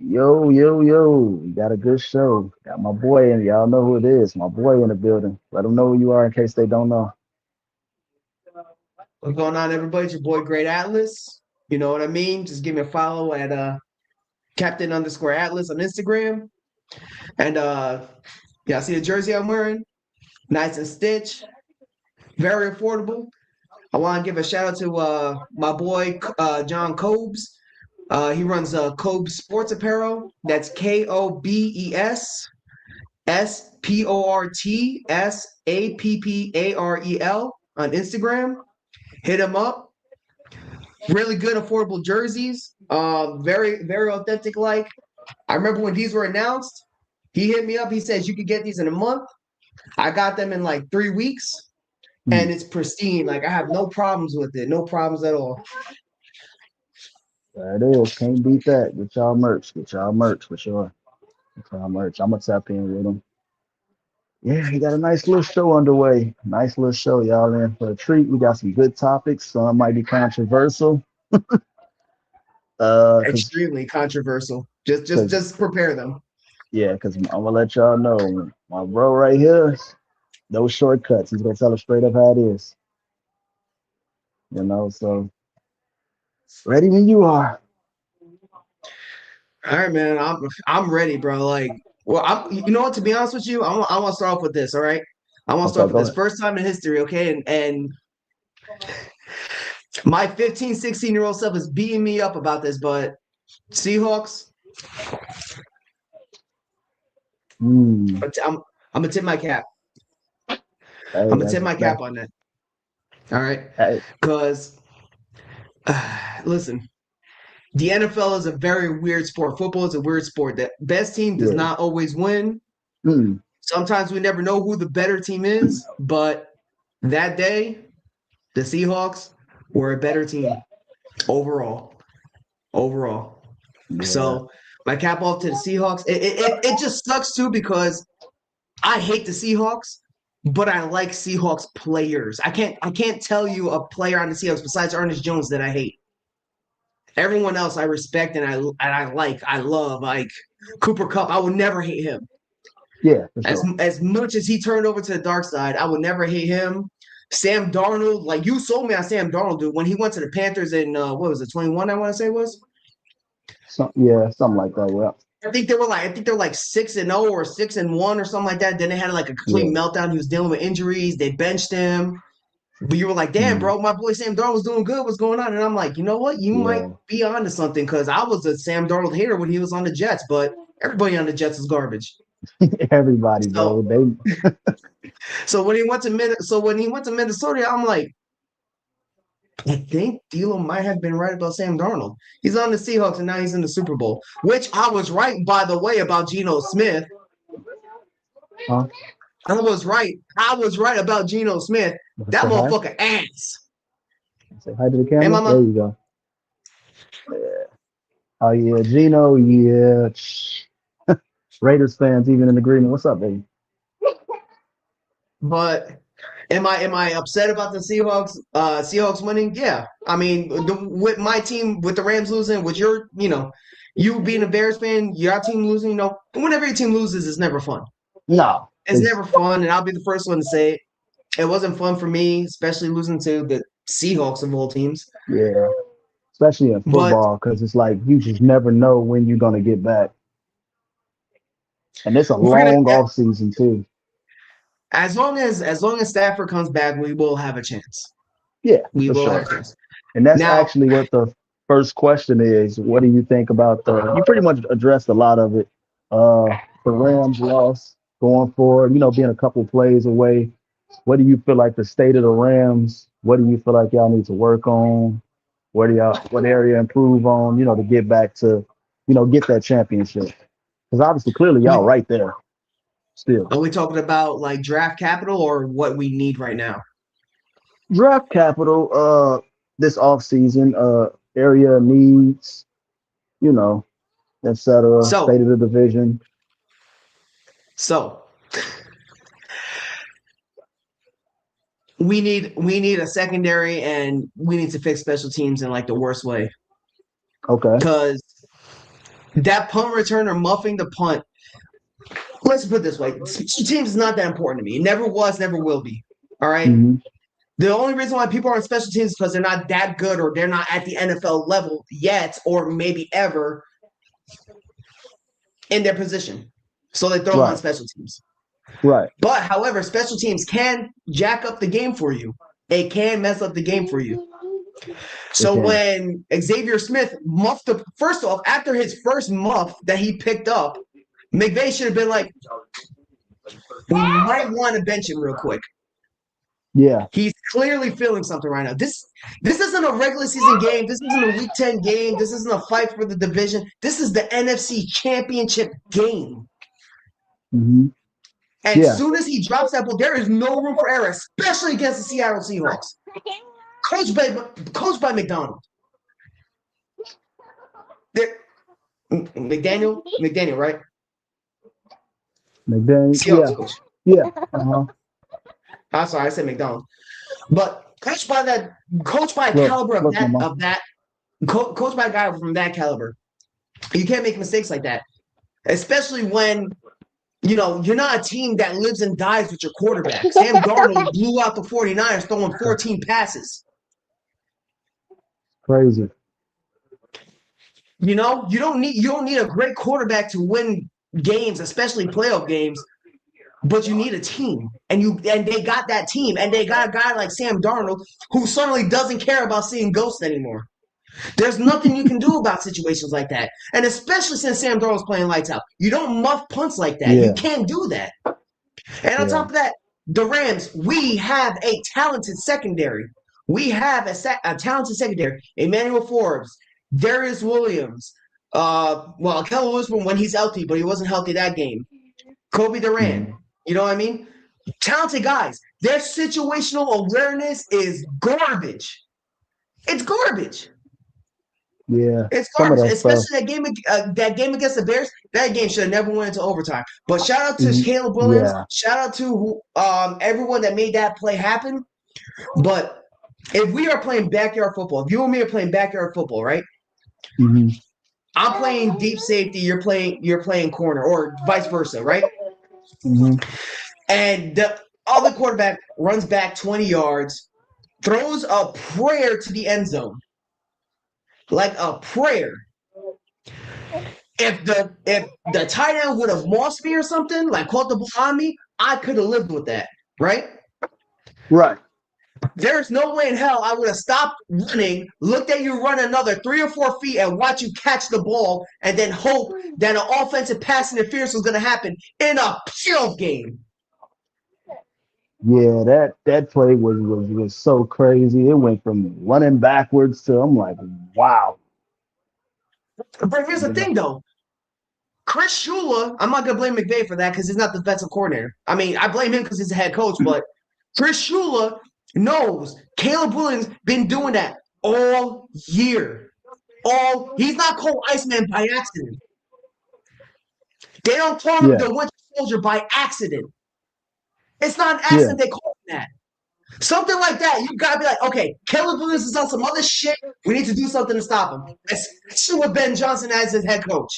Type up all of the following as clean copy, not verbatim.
Yo, yo, yo. We got a good show. Got my boy in. Y'all know who it is. My boy in the building. Let them know who you are in case they don't know. What's going on, everybody? It's your boy Great Atlas. You know what I mean? Just give me a follow at Captain underscore Atlas on Instagram. And yeah, see the jersey I'm wearing? Nice and stitched, very affordable. I want to give a shout out to my boy John Cobes. He runs Cobes Sports Apparel. That's KOBESSPORTSAPPAREL on Instagram. Hit him up. Really good, affordable jerseys. Very, very authentic. Like I remember when these were announced, he hit me up. He says you could get these in a month. I got them in like 3 weeks, Hmm. and it's pristine. Like I have no problems with it. No problems at all. There it is. Can't beat that. Get y'all merch. Get y'all merch for sure. Get y'all merch. I'm gonna tap in with him. Yeah, he got a nice little show underway. Nice little show, y'all in for a treat. We got some good topics. Some might be controversial. Cause, Extremely controversial. Just, just, cause, just prepare them. yeah, cause I'm gonna let y'all know my bro right here. No shortcuts. He's gonna tell us straight up how it is. So ready when you are. All right, man. I'm ready, bro. Like, well, you know what? To be honest with you, I want to start off with this. All right, I want to start Okay, off with go this. ahead. First time in history, okay, and my 15, 16-year-old self is beating me up about this, but Seahawks, Hmm. I'm gonna tip my cap. Hey, I'm gonna tip my that cap on that. All right, hey, because listen, the NFL is a very weird sport. Football is a weird sport. The best team does yeah. not always win. Hmm. Sometimes we never know who the better team is, but that day, the Seahawks were a better team overall. Overall. Yeah. So my cap off to the Seahawks. It just sucks too because I hate the Seahawks, but I like Seahawks players. I can't tell you a player on the Seahawks besides Ernest Jones that I hate. Everyone else I respect and I like, I love. Like Cooper Cup, I would never hate him. Yeah, for As sure. as much as he turned over to the dark side, I would never hate him. Sam Darnold, like you sold me on Sam Darnold, dude. When he went to the Panthers in what was it, 21? I want to say it was. Yeah, something like that. Yeah. I think they were like 6-0 or 6-1 or something like that. Then they had like a complete Yeah. meltdown. He was dealing with injuries. They benched him. But you were like, damn, Hmm. bro, my boy Sam Darnold was doing good. What's going on? And I'm like, you know what? You might Yeah. be onto something because I was a Sam Darnold hater when he was on the Jets, but everybody on the Jets is garbage. Everybody, So bro. They so when he went to Minnesota, I'm like, I think D'Lo might have been right about Sam Darnold. He's on the Seahawks and now he's in the Super Bowl, which I was right, by the way, about Geno Smith. huh? I was right about Geno Smith. That Say hi. motherfucker ass. Say hi to the Hey, camera. There mama. you go. Oh yeah, Gino. Yeah. Raiders fans even in agreement. What's up, baby? But am I upset about the Seahawks winning? Yeah. I mean, with my team, with the Rams losing, with you being a Bears fan, your team losing. Whenever your team loses, it's never fun. No, It's it's never fun, and I'll be the first one to say it. It wasn't fun for me, especially losing to the Seahawks of all teams. yeah, especially in But football because it's like you just never know when you're gonna get back, and it's a we're gonna, long off season too. as long as Stafford comes back, we will have a chance. Yeah, We for will have sure. a chance. And that's Now, actually what the first question is. What do you think about the? You pretty much addressed a lot of it. The Rams loss going forward, being a couple plays away. What do you feel like the state of the Rams? What do you feel like y'all need to work on? What area improve on, to get back to, get that championship? Because obviously, clearly, y'all we right there still. are we talking about like draft capital or what we need right now? Draft capital, this offseason, area needs, you know, etc. So, State of the division. so we need a secondary, and we need to fix special teams in like the worst way. Okay. Because that punt returner muffing the punt. Let's put it this way: special teams is not that important to me. It never was, never will be. All right. Mm-hmm. The only reason why people are on special teams is because they're not that good or they're not at the NFL level yet, or maybe ever in their position. So they throw them on Right. special teams. Right. But however, special teams can jack up the game for you. It can mess up the game for you. So Okay. when Xavier Smith muffed up, first off, after his first muff that he picked up, McVay should have been like, we might want to bench him real quick. Yeah. He's clearly feeling something right now. This isn't a regular season game. This isn't a Week 10 game. This isn't a fight for the division. This is the NFC Championship game. Mm-hmm. And Yeah. as soon as he drops that ball, there is no room for error, especially against the Seattle Seahawks. Coached by McDonald. McDaniel, right? McDaniel. Seahawks Yeah. coach. Yeah. Uh-huh. I'm sorry, I said McDonald. But coached by a caliber of that, coached by a guy from that caliber. You can't make mistakes like that. Especially when, you're not a team that lives and dies with your quarterback. Sam Darnold blew out the 49ers throwing 14 passes. Crazy. You don't need a great quarterback to win games, especially playoff games. But you need a team, and they got that team, and they got a guy like Sam Darnold who suddenly doesn't care about seeing ghosts anymore. There's nothing you can do about situations like that, and especially since Sam Darnold's playing lights out, you don't muff punts like that. Yeah. You can't do that. And on top of that, the Rams, we have a talented secondary. We have a talented secondary. Emmanuel Forbes, Darius Williams, Kellen Winston when he's healthy, but he wasn't healthy that game. Kobe Durant. Mm-hmm. You know what I mean? Talented guys. Their situational awareness is garbage. It's garbage. Yeah. It's Some of garbage. that Especially stuff. that game against the Bears. That game should have never went into overtime. But shout out to Mhm. Caleb Williams. Yeah. Shout out to everyone that made that play happen. But if we are playing backyard football, if you and me are playing backyard football, right? Mm-hmm. I'm playing deep safety. You're playing corner, or vice versa, right? Mm-hmm. And the other quarterback runs back 20 yards, throws a prayer to the end zone. Like a prayer. If the tight end would have mossed me or something, like caught the ball on me, I could have lived with that, right? Right. There's no way in hell I would have stopped running, looked at you run another 3 or 4 feet, and watch you catch the ball, and then hope that an offensive pass interference was going to happen in a playoff game. Yeah, that play was so crazy. It went from running backwards to I'm like, wow. But here's the thing, though. Chris Shula, I'm not going to blame McVay for that because he's not the defensive coordinator. I mean, I blame him because he's the head coach, but Chris Shula knows Caleb Williams been doing that all year. He's not called Iceman by accident. They don't call him the Winter Soldier by accident. It's not an accident they call him that. Something like that, you gotta be like, okay, Caleb Williams is on some other shit. We need to do something to stop him. Especially with Ben Johnson as his head coach.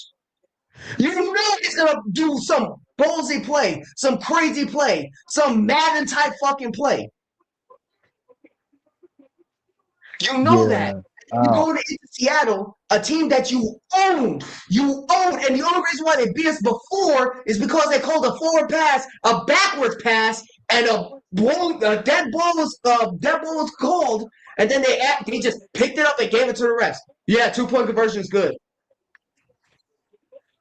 You know he's gonna do some ballsy play, some crazy play, some Madden type fucking play. You know that. You go into Seattle, a team that you owned, and the only reason why they beat us before is because they called a forward pass, a backwards pass, and a dead ball was called, and then they just picked it up and gave it to the refs. Yeah, 2-point conversion is good.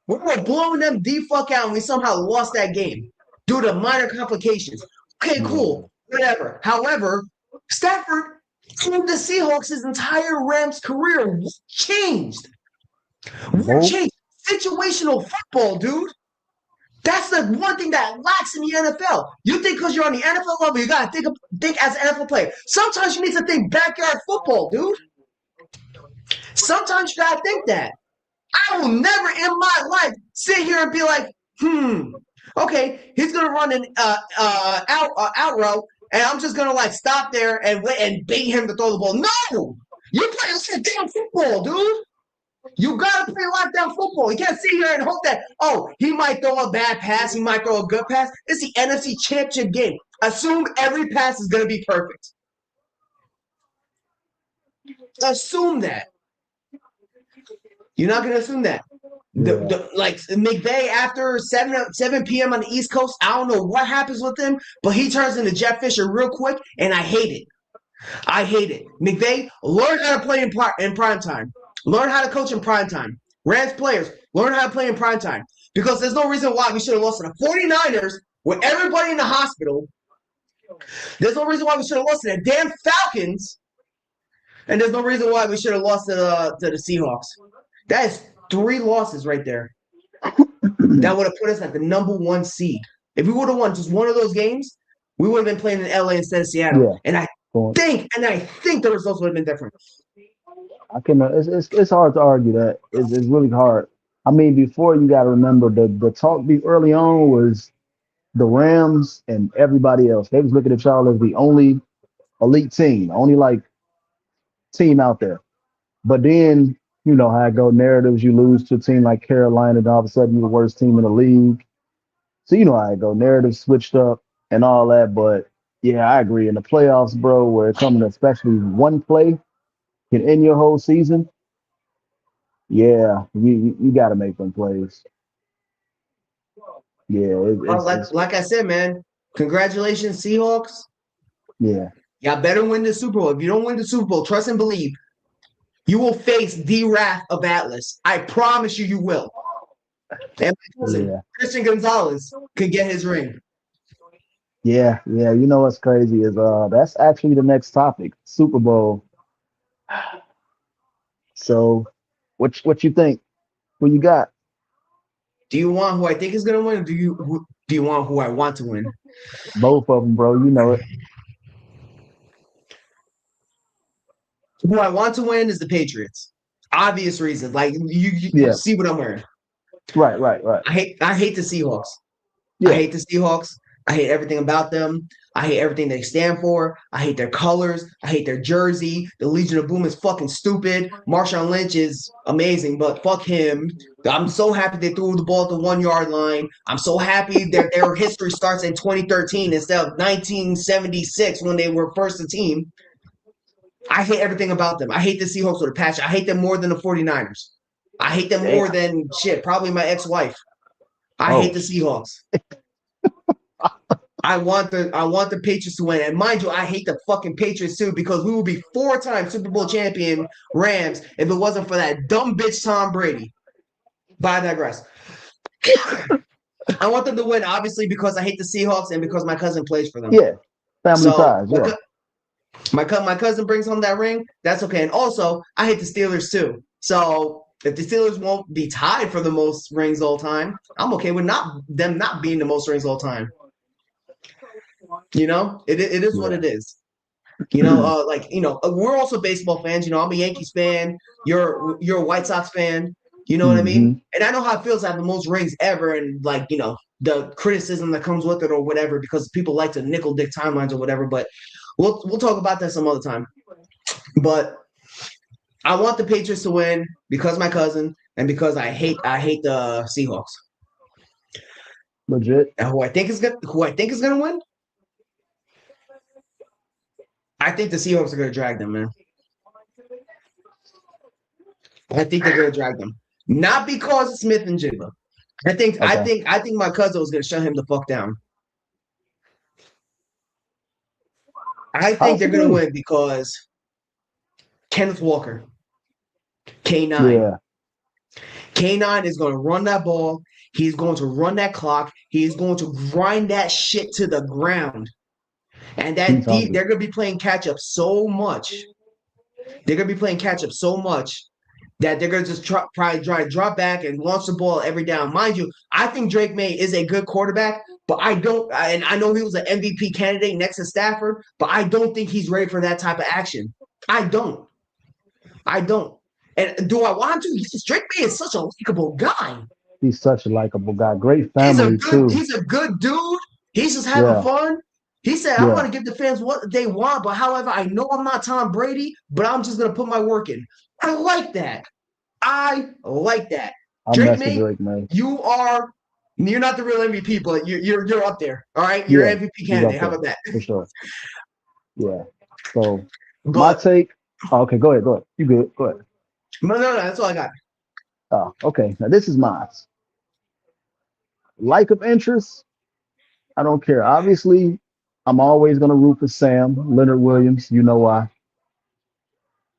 We were blowing them the fuck out, and we somehow lost that game due to minor complications. Okay, cool, whatever. However, Stafford and the Seahawks' entire Rams career was changed. We're changed. Situational football, dude. That's the one thing that lacks in the NFL. You think because you're on the NFL level, you gotta think as an NFL player. Sometimes you need to think backyard football, dude. Sometimes you gotta think that. I will never in my life sit here and be like, okay, he's gonna run an out route. And I'm just gonna like stop there and wait and bait him to throw the ball. No, you're playing some damn football, dude. You gotta play lockdown football. Bowl. You can't sit here and hope that, oh, he might throw a bad pass, he might throw a good pass. It's the NFC Championship game. Assume every pass is going to be perfect. Assume that. You're not going to assume that. Like McVay after 7 p.m. on the East Coast, I don't know what happens with him, but he turns into Jeff Fisher real quick, and I hate it. I hate it. McVay, learn how to play in prime time. Learn how to coach in prime time. Rams players, learn how to play in prime time. Because there's no reason why we should have lost to the 49ers with everybody in the hospital. There's no reason why we should have lost to the damn Falcons. And there's no reason why we should have lost to the Seahawks. That is 3 losses right there. That would have put us at the number 1 seed. If we would have won just one of those games, we would have been playing in LA instead of Seattle. Yeah. And I think the results would have been different. I can. It's hard to argue that. It's really hard. I mean, before you got to remember the talk early on was the Rams and everybody else. They was looking at y'all as the only elite team, only like team out there. But then you know how I go narratives. You lose to a team like Carolina, and all of a sudden you're the worst team in the league. So you know how I go. Narratives switched up and all that. But yeah, I agree. In the playoffs, bro, where it's coming, especially one play can end your whole season. Yeah, you got to make them plays. Yeah, like I said, man. Congratulations, Seahawks. Yeah, y'all better win the Super Bowl. If you don't win the Super Bowl, trust and believe, you will face the wrath of Atlas. I promise you, you will. And my cousin, Christian Gonzalez, could get his ring. Yeah. You know what's crazy is that's actually the next topic, Super Bowl. So, what you think? Who you got? Do you want who I think is gonna win, or do you want who I want to win? Both of them, bro. You know it. Who I want to win is the Patriots. Obvious reason. Like you see what I'm wearing. Right. I hate the Seahawks. Yeah. I hate the Seahawks. I hate everything about them. I hate everything they stand for. I hate their colors. I hate their jersey. The Legion of Boom is fucking stupid. Marshawn Lynch is amazing, but fuck him. I'm so happy they threw the ball at the 1 yard line. I'm so happy that their history starts in 2013 instead of 1976 when they were first a team. I hate everything about them. I hate the Seahawks with a passion. I hate them more than the 49ers. I hate them more than probably my ex-wife. I hate the Seahawks. I want the Patriots to win. And mind you, I hate the fucking Patriots too, because we will be 4-time Super Bowl champion Rams if it wasn't for that dumb bitch Tom Brady. But I digress. I want them to win, obviously, because I hate the Seahawks and because my cousin plays for them. Yeah. Family ties. Yeah. My cousin brings home that ring. That's okay. And also, I hate the Steelers too. So if the Steelers won't be tied for the most rings all time, I'm okay with them not being the most rings all time. You know, it is what it is. You know, we're also baseball fans. You know, I'm a Yankees fan. You're a White Sox fan. You know what I mean? And I know how it feels to have the most rings ever, and like, you know, the criticism that comes with it or whatever, because people like to nickel dick timelines or whatever. But we'll talk about that some other time. But I want the Patriots to win because my cousin and because I hate the Seahawks. Legit. And who I think is gonna win? I think the Seahawks are gonna drag them, man. I think they're gonna drag them. Not because of Smith and Jigba. I think my cousin was gonna shut him the fuck down. I think they're gonna win because Kenneth Walker, K9. Yeah. K9 is gonna run that ball. He's going to run that clock. He's going to grind that shit to the ground. And they're gonna be playing catch up so much. They're gonna be playing catch up so much that they're going to just probably try to drop back and launch the ball every down. Mind you, I think Drake May is a good quarterback, but I know he was an MVP candidate next to Stafford, but I don't think he's ready for that type of action. I don't. And do I want to? Drake May is such a likable guy. He's such a likable guy. Great family, too. He's a good dude. He's just having fun. He said, I want to give the fans what they want, but however, I know I'm not Tom Brady, but I'm just going to put my work in. I like that. I'm Drake messing with May, Drake, man. you're not the real MVP, but you're up there. All right, you're Yeah, an MVP he's up candidate. How there about that? for sure. Yeah. So my But take. Oh, okay, go ahead. Go ahead. You good? Go ahead. no, that's all I got. Oh, okay. Now this is mine. Like of interest, I don't care. Obviously, I'm always gonna root for Sam Leonard Williams. You know why?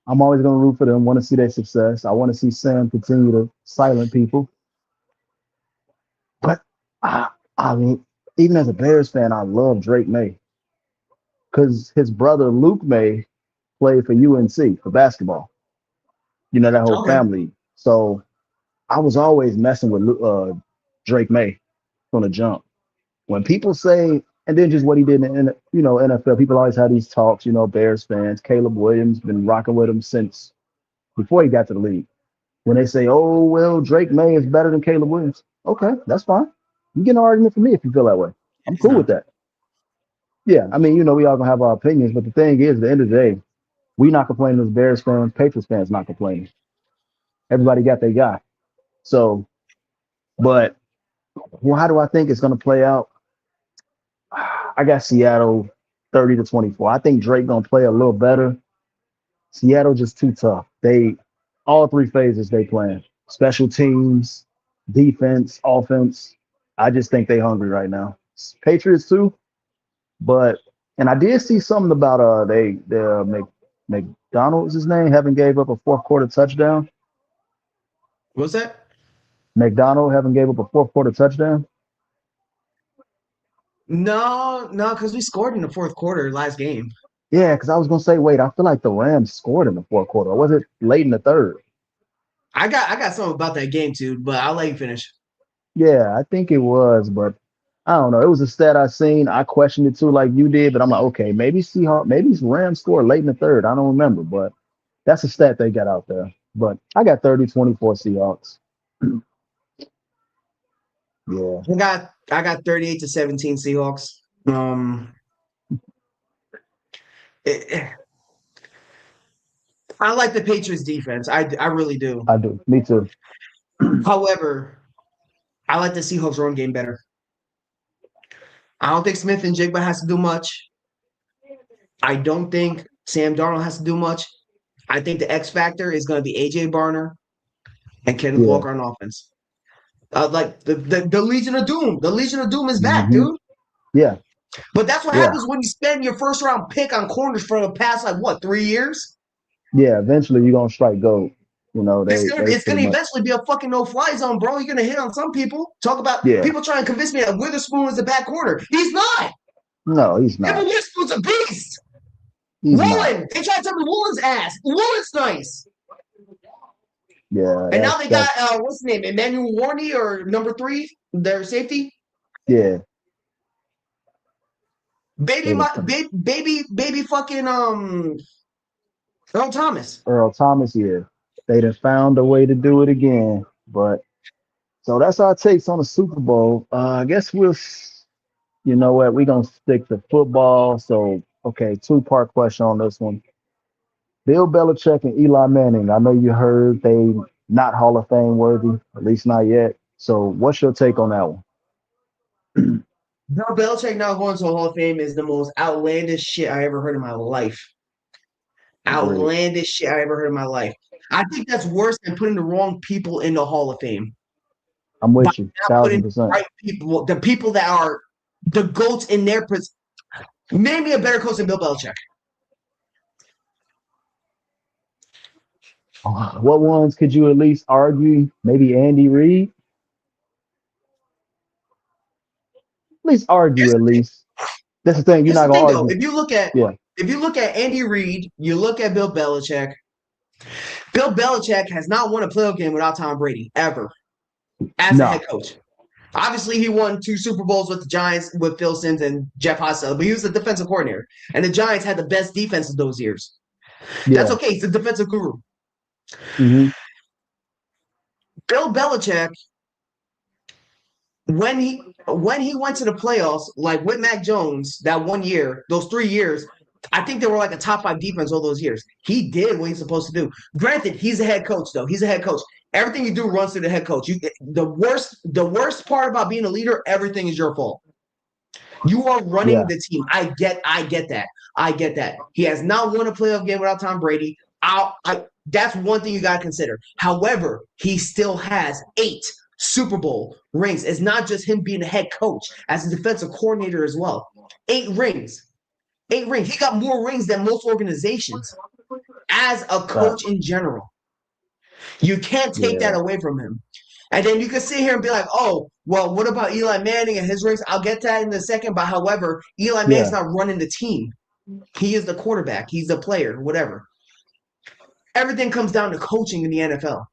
I'm always gonna root for them. Want to see their success. I want to see Sam continue to silent people. But I, I mean, even as a Bears fan, I love Drake May because his brother Luke May played for UNC for basketball. You know that whole Okay. family. So I was always messing with Drake May from the jump. When people say, and then just what he did in NFL, people always have these talks. Bears fans. Caleb Williams been rocking with him since before he got to the league. When they say, "Oh well, Drake May is better than Caleb Williams," okay, that's fine. You get an argument for me if you feel that way. I'm He's cool with not. that. Yeah, I mean, we all gonna have our opinions, but the thing is, at the end of the day, we not complaining as Bears fans, Patriots fans not complaining. Everybody got their guy. So, but well, how do I think it's gonna play out? I got Seattle 30-24. I think Drake gonna play a little better. Seattle just too tough. They all three phases they playing. Special teams, defense, offense. I just think they hungry right now. Patriots too, but and I did see something about McDonald's his name haven't gave up a fourth quarter touchdown. What's that? McDonald haven't gave up a fourth quarter touchdown. No, because we scored in the fourth quarter last game. Yeah, because I was gonna say, wait, I feel like the Rams scored in the fourth quarter. Or was it late in the third? I got something about that game too, but I'll let you finish. Yeah, I think it was, but I don't know. It was a stat I seen. I questioned it too, like you did, but I'm like, okay, maybe Seahawks, maybe Rams scored late in the third. I don't remember, but that's a stat they got out there. But I got 30-24 Seahawks. Yeah, I got 38-17 Seahawks. Um, it, I like the Patriots defense. I really do. I do. Me too. However, I like the Seahawks run game better. I don't think Smith and Jigba has to do much. I don't think Sam Darnold has to do much. I think the X factor is going to be AJ Barner and Kenneth Yeah. Walker on offense. Like the Legion of Doom. The Legion of Doom is back, hmm dude. Yeah. But that's what Yeah. happens when you spend your first round pick on corners for the past like what 3 years. Yeah. Eventually you're gonna strike gold. It's They gonna they it's pretty gonna much eventually be a fucking no-fly zone, bro. You're gonna hit on some people. Talk about yeah. people trying to convince me that Witherspoon is the back corner. He's not. No, he's Kevin not. Witherspoon's a beast. He's not. Woolen. They tried to tell me Woolen's ass. Woolen's nice. Yeah, And now they got that's what's his name? Emmanuel Warney or number 3, their safety. yeah. Baby They my just baby fucking Earl Thomas. Earl Thomas, yeah. They done found a way to do it again. But so that's our takes on the Super Bowl. I guess you know what, we're gonna stick to football. So okay, two-part question on this one. Bill Belichick and Eli Manning. I know you heard they not Hall of Fame worthy, at least not yet. So what's your take on that one? Bill Belichick now going to the Hall of Fame is the most outlandish shit I ever heard in my life. Agreed. Outlandish shit I ever heard in my life. I think that's worse than putting the wrong people in the Hall of Fame. I'm By with you, not putting thousand the percent. right people, the people that are the goats in their position. Name me a better coach than Bill Belichick. What ones could you at least argue? Maybe Andy Reid. At least argue. Here's At the thing. least that's the thing. You're Here's not the gonna thing, though. argue. Yeah. If you look at Andy Reid, you look at Bill Belichick. Bill Belichick has not won a playoff game without Tom Brady ever as a head No. coach. Obviously, he won 2 Super Bowls with the Giants with Phil Simms and Jeff Hostetler, but he was the defensive coordinator, and the Giants had the best defense of those years. That's Yeah. okay. He's a defensive guru. hmm Bill Belichick, when he went to the playoffs, like with Mac Jones, that 1 year, those 3 years, I think they were like a top 5 defense all those years. He did what he's supposed to do. Granted, he's a head coach, though. He's a head coach. Everything you do runs through the head coach. The worst part about being a leader, everything is your fault. You are running Yeah. the team. I get that. I get that. He has not won a playoff game without Tom Brady. That's one thing you got to consider. However, he still has 8 Super Bowl rings. It's not just him being a head coach, as a defensive coordinator as well. 8 rings. 8 rings. He got more rings than most organizations as a Right. coach in general. You can't take that Yeah. away from him. And then you can sit here and be like, oh, well, what about Eli Manning and his rings? I'll get to that in a second. But however, Eli Manning's Yeah. not running the team. He is the quarterback. He's the player, whatever. Everything comes down to coaching in the NFL.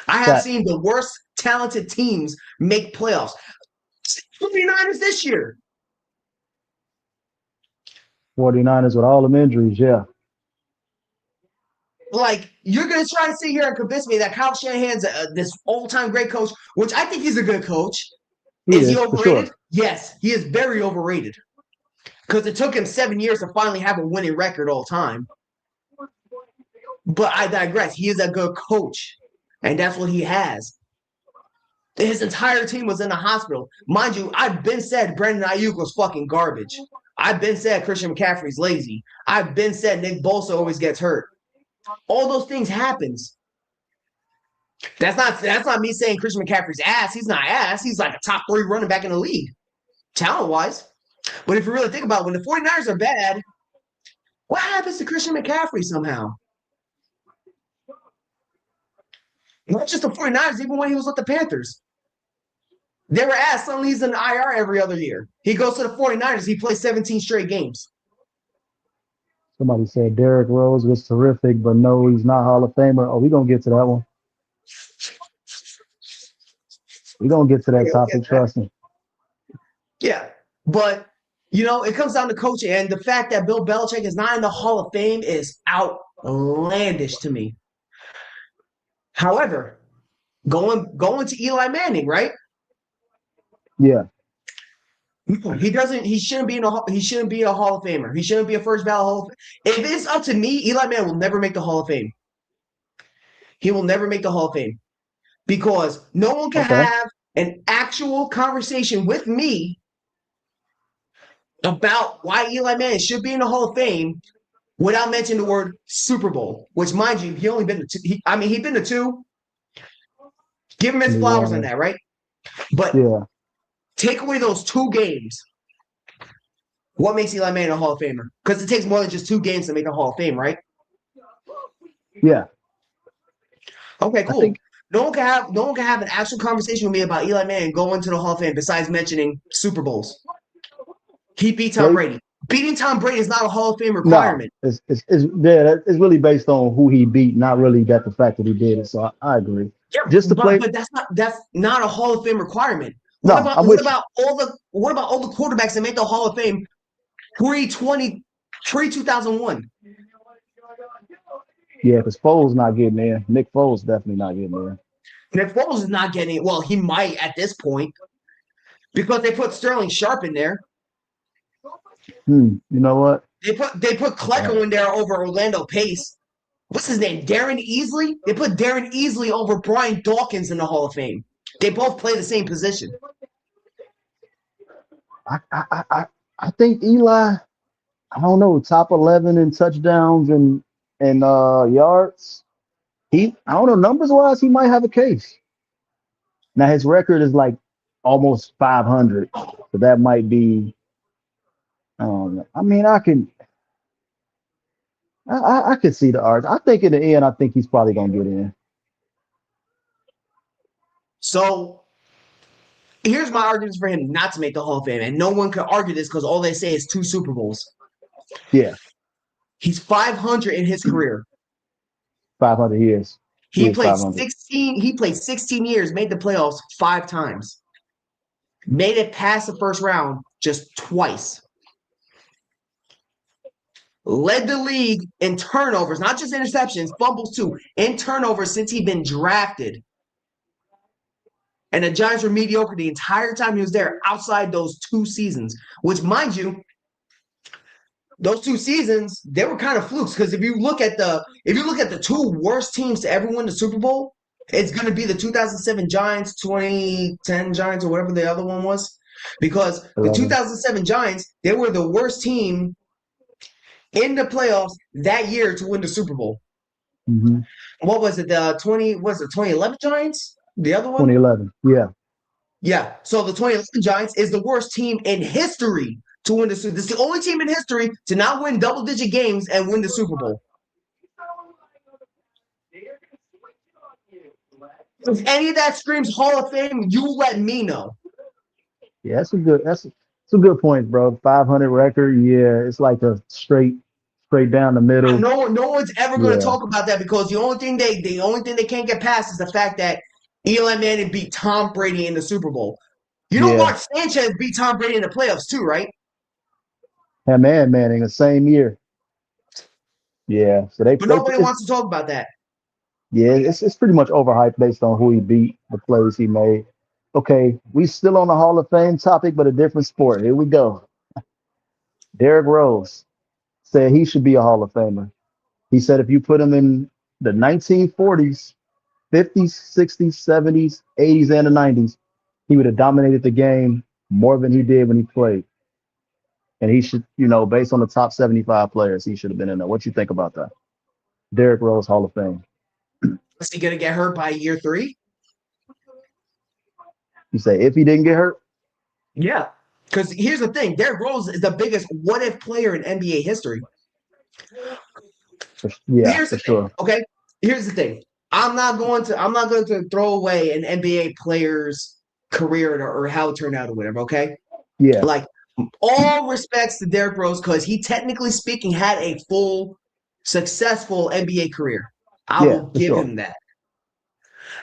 I have Facts. seen the worst talented teams make playoffs. 49ers this year. 49ers with all them injuries. Yeah. Like, you're going to try to sit here and convince me that Kyle Shanahan's this all-time great coach, which I think he's a good coach. He Is he is for sure. overrated? Yes, he is very overrated. Because it took him 7 years to finally have a winning record all time. But I digress. He is a good coach, and that's what he has. His entire team was in the hospital. Mind you, I've been said Brandon Ayuk was fucking garbage. I've been said Christian McCaffrey's lazy. I've been said Nick Bosa always gets hurt. All those things happens. That's not me saying Christian McCaffrey's ass. He's not ass. He's like a top 3 running back in the league, talent-wise. But if you really think about it, when the 49ers are bad, what happens to Christian McCaffrey somehow? Not just the 49ers, even when he was with the Panthers. They were asked, suddenly he's in IR every other year. He goes to the 49ers, he plays 17 straight games. Somebody said Derrick Rose was terrific, but no, he's not Hall of Famer. Oh, we're gonna get to that one. We're gonna get to that topic, trust me. Yeah. But, it comes down to coaching. And the fact that Bill Belichick is not in the Hall of Fame is outlandish to me. However, going to Eli Manning, right? Yeah. He shouldn't be a Hall of Famer. He shouldn't be a first ballot Hall of Fame. If it's up to me, Eli Manning will never make the Hall of Fame. He will never make the Hall of Fame because no one can Okay. have an actual conversation with me about why Eli Manning should be in the Hall of Fame without mentioning the word Super Bowl, which, mind you, he only been to 2. He's been to 2. Give him his You flowers on want that, right? But Yeah. take away those 2 games. What makes Eli Manning a Hall of Famer? Because it takes more than just 2 games to make a Hall of Fame, right? Yeah. Okay, I cool. think No one can have an actual conversation with me about Eli Manning going to the Hall of Fame besides mentioning Super Bowls. He beat Tom well, Brady. Beating Tom Brady is not a Hall of Fame no, requirement. it's really based on who he beat, not really that the fact that he did it. So I agree. Yeah, Just to but play. but that's not a Hall of Fame requirement. What No, about I'm what with you. about all the quarterbacks that made the Hall of Fame pre 2001? Yeah, because Foles not getting in. Nick Foles definitely not getting in. Nick Foles is not getting it. Well, he might at this point because they put Sterling Sharp in there. You know what? They put Klecko in there over Orlando Pace. What's his name? Darren Easley? They put Darren Easley over Brian Dawkins in the Hall of Fame. They both play the same position. I think Eli. I don't know, top 11 in touchdowns and yards. I don't know, numbers wise, he might have a case. Now his record is like almost 500, so that might be. I mean, I could see the art. I think in the end, I think he's probably gonna get in. So here's my arguments for him not to make the Hall of Fame. And no one could argue this because all they say is 2 Super Bowls. Yeah, He's 500 in his career. 500 years. He He is played 500. 16. He played 16 years, made the playoffs 5 times, made it past the first round just twice. Led the league in turnovers, not just interceptions, fumbles too, in turnovers since he'd been drafted. And the Giants were mediocre the entire time he was there outside those 2 seasons, which, mind you, those 2 seasons, they were kind of flukes because if you look at the 2 worst teams to ever win the Super Bowl, It's going to be the 2007 Giants, 2010 Giants, or whatever the other one was. Because the 11. 2007 Giants, they were the worst team in the playoffs that year to win the Super Bowl. Mm-hmm. What was it? The 2011 Giants? The other one? 2011. Yeah. Yeah. So the 2011 Giants is the worst team in history to win the Super Bowl. This is the only team in history to not win double-digit games and win the Super Bowl. If any of that screams Hall of Fame, you let me know. Yeah, that's a good point, bro. 500 record. Yeah, it's like a straight down the middle. No one's ever going to Yeah. talk about that because the only thing they can't get past is the fact that Eli Manning beat Tom Brady in the Super Bowl. You know, Yeah. Mark Sanchez beat Tom Brady in the playoffs too, right? And Manning the same year. Yeah. So But nobody it's wants to talk about that. yeah, it's pretty much overhyped based on who he beat, the plays he made. Okay, we still on the Hall of Fame topic, but a different sport. Here we go. Derrick Rose said he should be a Hall of Famer. He said if you put him in the 1940s, 50s, 60s, 70s, 80s, and the 90s, he would have dominated the game more than he did when he played. And he should, based on the top 75 players, he should have been in there. What you think about that? Derrick Rose Hall of Fame. Is he going to get hurt by year 3? You say if he didn't get hurt? Yeah. Because here's the thing, Derrick Rose is the biggest what-if player in NBA history. Yeah, Here's for the thing, sure. okay? Here's the thing. I'm not going to throw away an NBA player's career or how it turned out or whatever, okay? Yeah, Like all respects to Derrick Rose because he technically speaking had a full successful NBA career. I yeah, will for give sure. him that.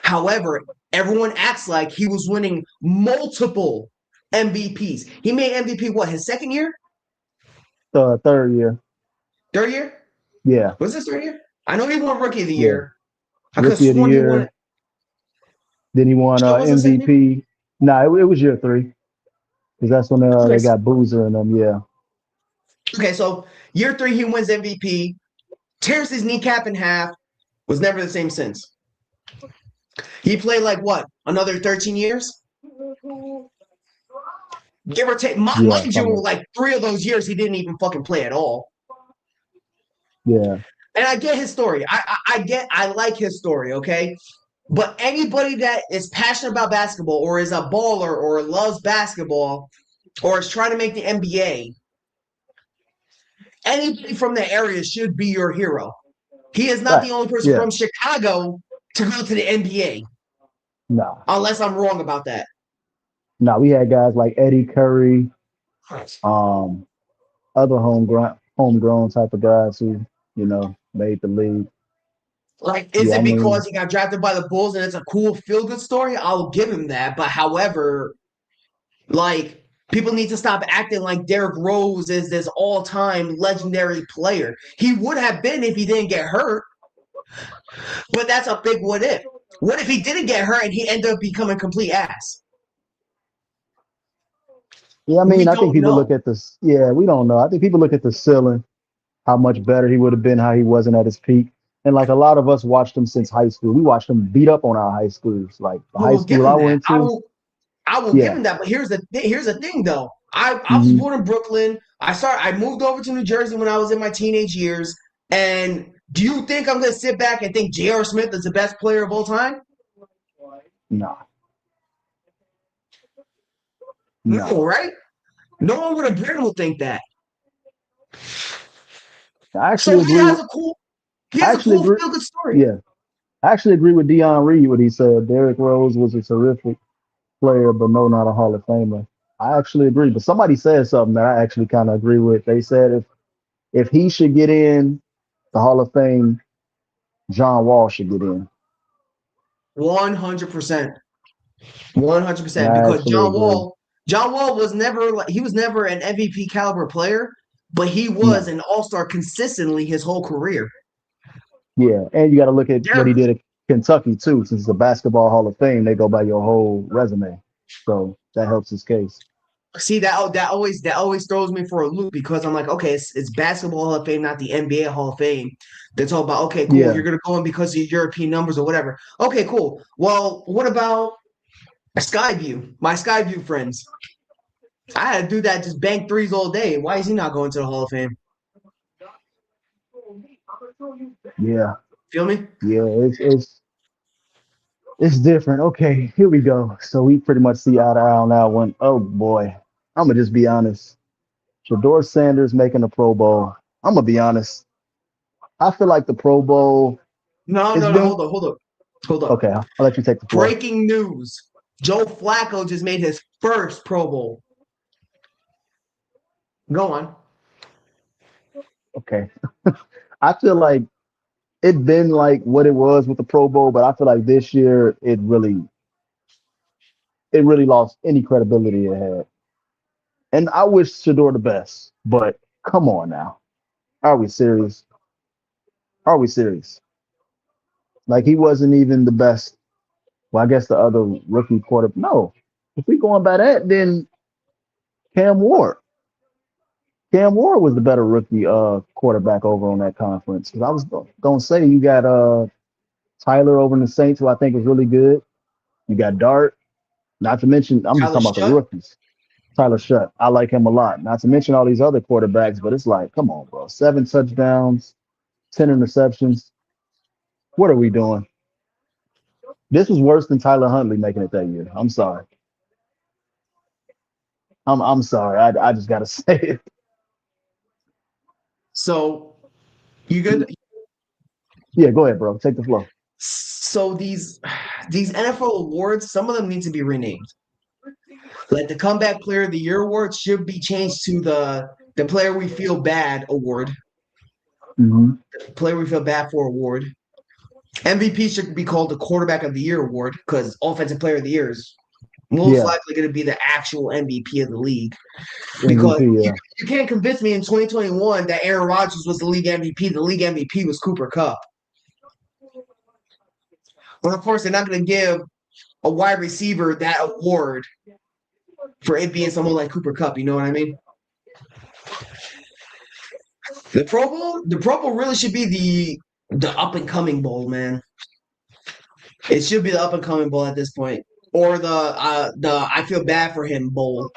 However, everyone acts like he was winning multiple MVPs. He made MVP what, his second year? Third year. Third year? Yeah, Was this third year? I know he won Rookie of the yeah. Year. I could have Rookie of the sworn he won year. it. Then he won It was the second year? MVP. No, it was year 3 because that's when Okay, they got Boozer in them. Yeah, okay, so year 3 he wins MVP, tears his kneecap in half, was never the same since. He played like what? Another 13 years? Give or take. yeah, Mind you, something like like 3 of those years, he didn't even fucking play at all. yeah, And I get his story. I like his story, okay? But anybody that is passionate about basketball or is a baller or loves basketball or is trying to make the NBA, anybody from the area should be your hero. He is not right. the only person Yeah, from Chicago to go to the NBA, nah, unless I'm wrong about that. nah. We had guys like Eddie Curry, um, other homegrown type of guys who made the league. Like, is Yeah, I it mean, because he got drafted by the Bulls and it's a cool feel good story? I'll give him that. But however, like, people need to stop acting like Derrick Rose is this all time legendary player. He would have been if he didn't get hurt, but that's a big what if. What if he didn't get hurt and he ended up becoming a complete ass? yeah, I We mean, I think don't people look know. at this. Yeah, we don't know. I think people look at the ceiling, how much better he would have been, how he wasn't at his peak. And like a lot of us watched him since high school. We watched him beat up on our high schools. Like the We high will give school him I that. went to. I will give Yeah. him that. But here's the thing though. I was Hmm. born in Brooklyn. I moved over to New Jersey when I was in my teenage years. And do you think I'm gonna sit back and think J.R. Smith is the best player of all time? Nah, No, nah. right? No one with a brain will think that. I actually So agree with. he I has a actually cool agree. feel good story. Yeah, I actually agree with Dion Reed what he said. Derrick Rose was a terrific player, but no, not a Hall of Famer. I actually agree. But somebody said something that I actually kind of agree with. They said if he should get in the Hall of Fame, John Wall should get in. 100%. 100%. And I Because actually agree. John Wall was never like he was never an MVP caliber player, but he was No. an all-star consistently his whole career. Yeah. And you got to look at what he Derrick did at Kentucky, too. Since it's a basketball Hall of Fame, they go by your whole resume. So that helps his case. See that always throws me for a loop because I'm like, okay, it's basketball Hall of Fame, not the NBA Hall of Fame. They're talking about, okay, cool, Yeah, you're gonna go in because of your European numbers or whatever. Okay, cool. Well, what about Skyview? My Skyview friends. I had to do that, just bank threes all day. Why is he not going to the Hall of Fame? yeah, Feel me? yeah. It's different. Okay, here we go. So we pretty much see eye to eye on that one. Oh boy, I'm gonna just be honest. Shedeur Sanders making the Pro Bowl. I'm gonna be honest. I feel like the Pro Bowl. No, It's no, no. been Hold up. okay. I'll let you take the floor. Breaking news: Joe Flacco just made his first Pro Bowl. Go on. Okay, I feel like it been like what it was with the Pro Bowl, but I feel like this year it really lost any credibility it had. And I wish Shador the best, but come on now. Are we serious? Are we serious? Like he wasn't even the best. Well, I guess the other rookie quarter. No, if we going by that, then Cam Ward. Cam Ward was the better rookie quarterback over on that conference. Because I was gonna say you got Tyler over in the Saints, who I think is really good. You got Dart. Not to mention, I'm just Tyler talking about the Shut. rookies. Tyler Shutt. I like him a lot. Not to mention all these other quarterbacks, but it's like, come on, bro. 7 touchdowns, 10 interceptions. What are we doing? This was worse than Tyler Huntley making it that year. I'm sorry. I'm sorry. I just gotta say it. So you good? Yeah, go ahead, bro. Take the floor. So these NFL awards, some of them need to be renamed. Like the Comeback Player of the Year award should be changed to the Player We Feel Bad award, Hmm. Player We Feel Bad for award. MVP should be called the Quarterback of the Year award because Offensive Player of the Year is most Yeah, likely going to be the actual MVP of the league. Because MVP. Yeah, you can't convince me in 2021 that Aaron Rodgers was the league MVP. The league MVP was Cooper Kupp. But of course, they're not going to give a wide receiver that award for it being someone like Cooper Kupp. You know what I mean? The Pro Bowl really should be the up and coming bowl, man. It should be the up and coming bowl at this point, or the I feel bad for him bowl.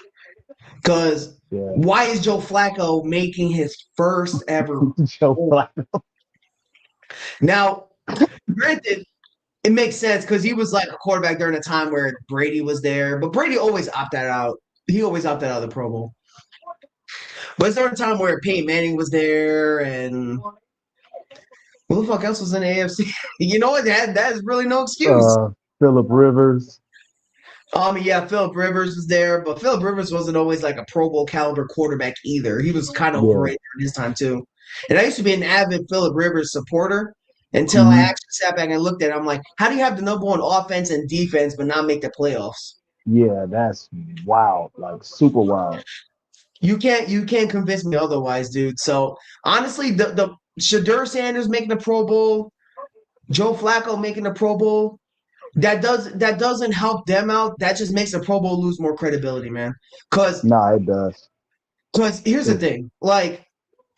Because yeah. why is Joe Flacco making his first ever Joe bowl? Flacco. Now, granted, it makes sense because he was like a quarterback during a time where Brady was there, but Brady always opted out. He always opted out of the Pro Bowl. But it's during a time where Peyton Manning was there and who the fuck else was in the AFC? You know what? That is really no excuse. Uh, Philip Rivers. Yeah, Philip Rivers was there, but Philip Rivers wasn't always like a Pro Bowl caliber quarterback either. He was kind of Yeah. overrated during his time too. And I used to be an avid Philip Rivers supporter until I Hmm. actually sat back and looked at it. I'm like, how do you have the number one offense and defense but not make the playoffs? Yeah, that's wild. Like super wild. You can't convince me otherwise, dude. So honestly, the Shedeur Sanders making the Pro Bowl, Joe Flacco making the Pro Bowl, that doesn't help them out. That just makes the Pro Bowl lose more credibility, man. Because Nah, it does. Because here's the It, thing, like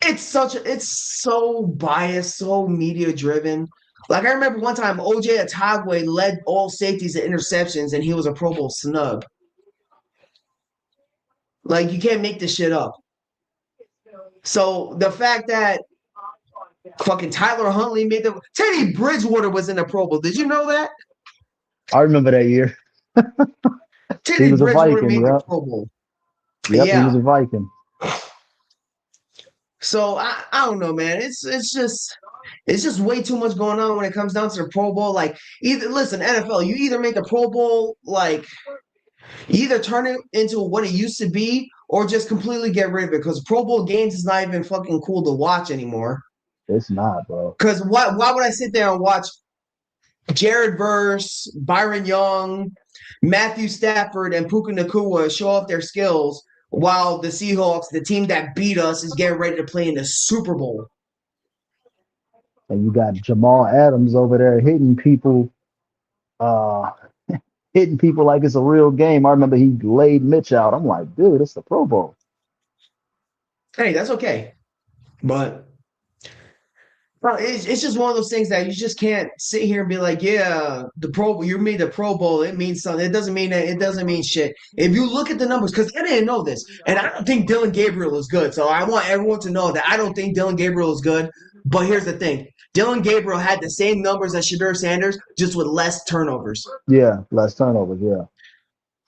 it's so biased, so media driven. Like I remember one time OJ Atagwe led all safeties and interceptions, and he was a Pro Bowl snub. Like you can't make this shit up. So the fact that fucking Tyler Huntley made the Teddy Bridgewater was in the Pro Bowl. Did you know that? I remember that year. He Teddy was a Bridgewater Viking. made the Yep. Pro Bowl. Yep. He Yeah. was a Viking. So I don't know, man. It's just way too much going on when it comes down to the Pro Bowl. Like either listen, NFL, you either make the Pro Bowl like you either turn it into what it used to be or just completely get rid of it because Pro Bowl games is not even fucking cool to watch anymore. It's not, bro. Because why would I sit there and watch Jared Verse, Byron Young, Matthew Stafford, and Puka Nakua show off their skills while the Seahawks, the team that beat us, is getting ready to play in the Super Bowl? And you got Jamal Adams over there hitting people. Uh, hitting people like it's a real game. I remember he laid Mitch out. I'm like, dude, it's the Pro Bowl. Hey, that's okay. But well, it's just one of those things that you just can't sit here and be like, yeah, you made the Pro Bowl. It means something. It doesn't mean that. It doesn't mean shit. If you look at the numbers, because I didn't know this, and I don't think Dylan Gabriel is good. So I want everyone to know that I don't think Dylan Gabriel is good. But here's the thing: Dylan Gabriel had the same numbers as Shedeur Sanders, just with less turnovers. Yeah, less turnovers. Yeah,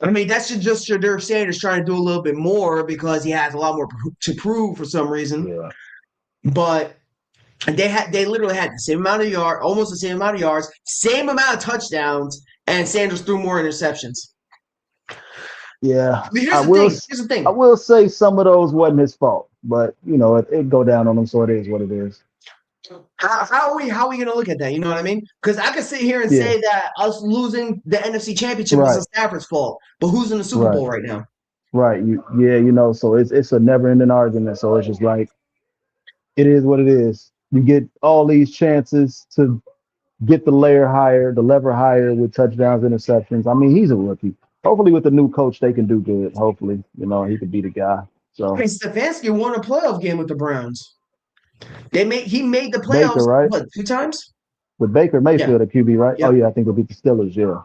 I mean, that's just Shedeur Sanders trying to do a little bit more because he has a lot more to prove for some reason. yeah, But they literally had the same amount of yards, almost the same amount of yards, same amount of touchdowns, and Sanders threw more interceptions. yeah. But here's the thing. Here's the I thing. will say some of those wasn't his fault, but it go down on him, so it is what it is. How are we gonna look at that? You know what I mean? Because I could sit here and Yeah, say that us losing the NFC Championship right, was Stafford's fault, but who's in the Super right, Bowl right now? right. So it's a never ending argument. So it's just like it is what it is. You get all these chances to get the lever higher with touchdowns, interceptions. I mean, he's a rookie. Hopefully, with the new coach, they can do good. Hopefully, he could be the guy. I So mean, Stefanski won a playoff game with the Browns. He made the Baker, playoffs right? what 2 times? With Baker Yeah, Mayfield at QB, right? Oh yep, yeah, I think it'll beat the Steelers. Yeah,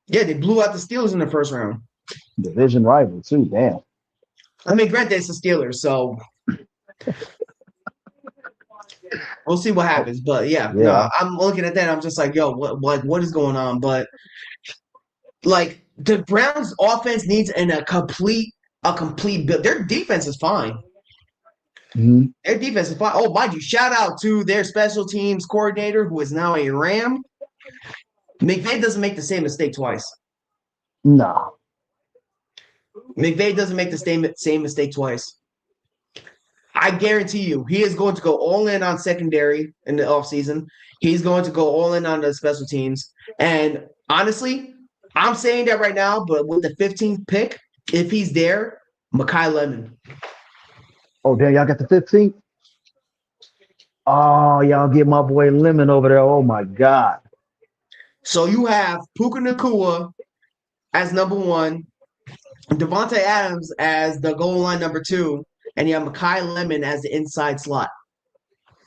yeah. They blew out the Steelers in the first round. division rival too. Damn. I mean, granted, it's the Steelers, so we'll see what Oh, happens. But yeah, no, yeah, I'm looking at that. I'm just like, yo, what is going on? But like the Browns' offense needs a complete build. Their defense is fine. hmm Their defense is fine. Oh, mind you, shout out to their special teams coordinator, who is now a Ram. McVay doesn't make the same mistake twice. nah, McVay doesn't make the same mistake twice. I guarantee you, he is going to go all in on secondary in the offseason. He's going to go all in on the special teams. And honestly, I'm saying that right now, but with the 15th pick, if he's there, Makai Lemon. Oh damn, y'all got the 15th. Oh, y'all get my boy Lemon over there. Oh my God. So you have Puka Nakua as number one, Devontae Adams as the goal line number two, and you have Makai Lemon as the inside slot.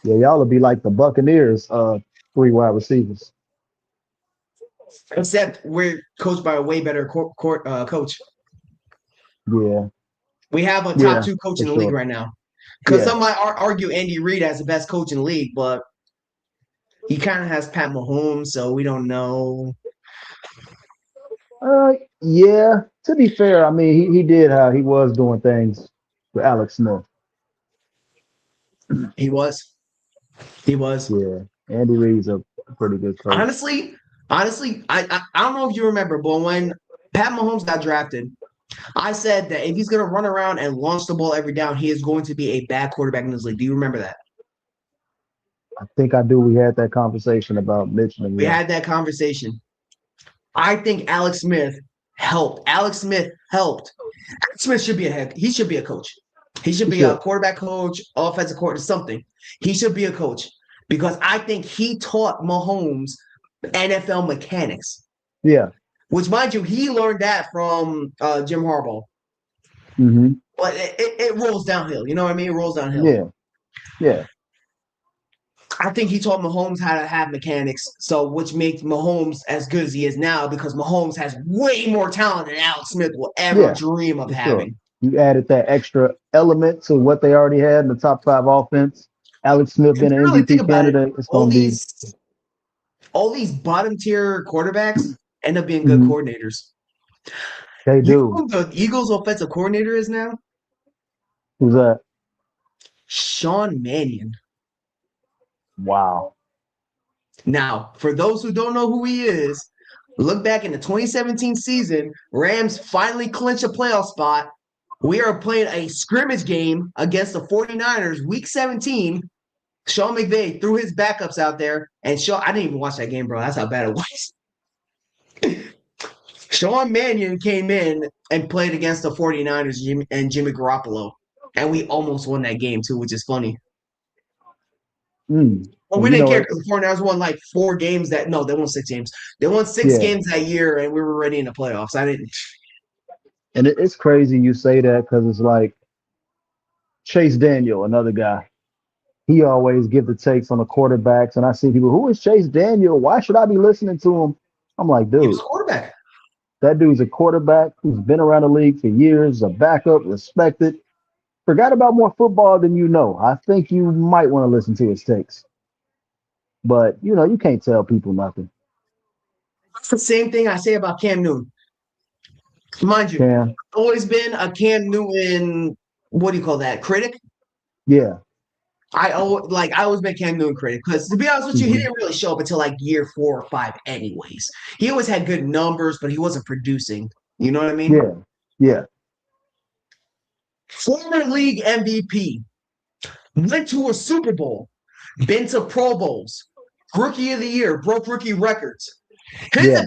Yeah, y'all will be like the Buccaneers, three wide receivers. Except we're coached by a way better coach. Yeah, We have a top yeah, two coach for in the league sure. right now. Because Yeah. some might argue Andy Reid as the best coach in the league, but he kind of has Pat Mahomes, so we don't know. Yeah. To be fair, I mean, he did how he was doing things with Alex Smith. He was. He was. Yeah, Andy Reid's a pretty good coach. Honestly, I don't know if you remember, but when Pat Mahomes got drafted, I said that if he's going to run around and launch the ball every down, he is going to be a bad quarterback in this league. Do you remember that? I think I do. We had that conversation about Mitchell. We Yeah, had that conversation. I think Alex Smith helped. Alex Smith helped. Alex Smith should be he should be a coach. He should he be a should. quarterback coach, offensive coordinator, something. He should be a coach because I think he taught Mahomes NFL mechanics, Yeah. which, mind you, he learned that from Jim Harbaugh. hmm But it rolls downhill. You know what I mean? It rolls downhill. Yeah. Yeah. I think he taught Mahomes how to have mechanics, so which makes Mahomes as good as he is now because Mahomes has way more talent than Alex Smith will ever Yeah. dream of For sure. having. You added that extra element to what they already had in the top five offense. Alex Smith If being you an really think MVP about it, candidate, it's all going to be. these all these bottom tier quarterbacks end up being good Mhm. coordinators. They You do. know who the Eagles offensive coordinator is now? Who's that? Sean Mannion. Wow. Now, for those who don't know who he is, look back in the 2017 season, Rams finally clinched a playoff spot. We are playing a scrimmage game against the 49ers, week 17. Sean McVay threw his backups out there, and I didn't even watch that game, bro. That's how bad it was. Sean Mannion came in and played against the 49ers and Jimmy, Garoppolo, and we almost won that game, too, which is funny. Well, we And didn't care because the 49ers won like 4 games they won 6 games. They won six yeah, games that year, and we were already in the playoffs. I didn't. and it's crazy you say that because it's like Chase Daniel, another guy. He always give the takes on the quarterbacks, and I see people, who is Chase Daniel? Why should I be listening to him? I'm like, He was dude, a quarterback. that dude's a quarterback who's been around the league for years, a backup, respected. Forgot about more football than you know. I think you might want to listen to his takes, but you can't tell people nothing. That's the same thing I say about Cam Newton. Mind you, Cam, I've always been a Cam Newton. What do you call that? Critic. yeah, I always been Cam Newton critic because to be honest with you, he hmm didn't really show up until like year 4 or 5. Anyways, he always had good numbers, but he wasn't producing. You know what I mean? yeah, yeah, Former league MVP, went to a Super Bowl, been to Pro Bowls, Rookie of the Year, broke rookie records. yeah.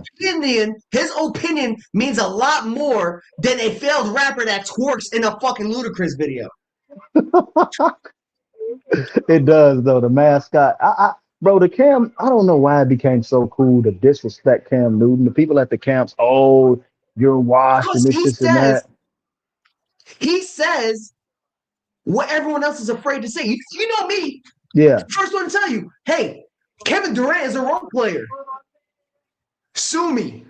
His opinion means a lot more than a failed rapper that twerks in a fucking Ludacris video. It does though. The mascot, bro, the Cam. I don't know why it became so cool to disrespect Cam Newton. The people at the camps, oh, you're washed and Because this and that. he says what everyone else is afraid to say. You know me, Yeah, first one to tell you, hey, Kevin Durant is a role player. Sue me.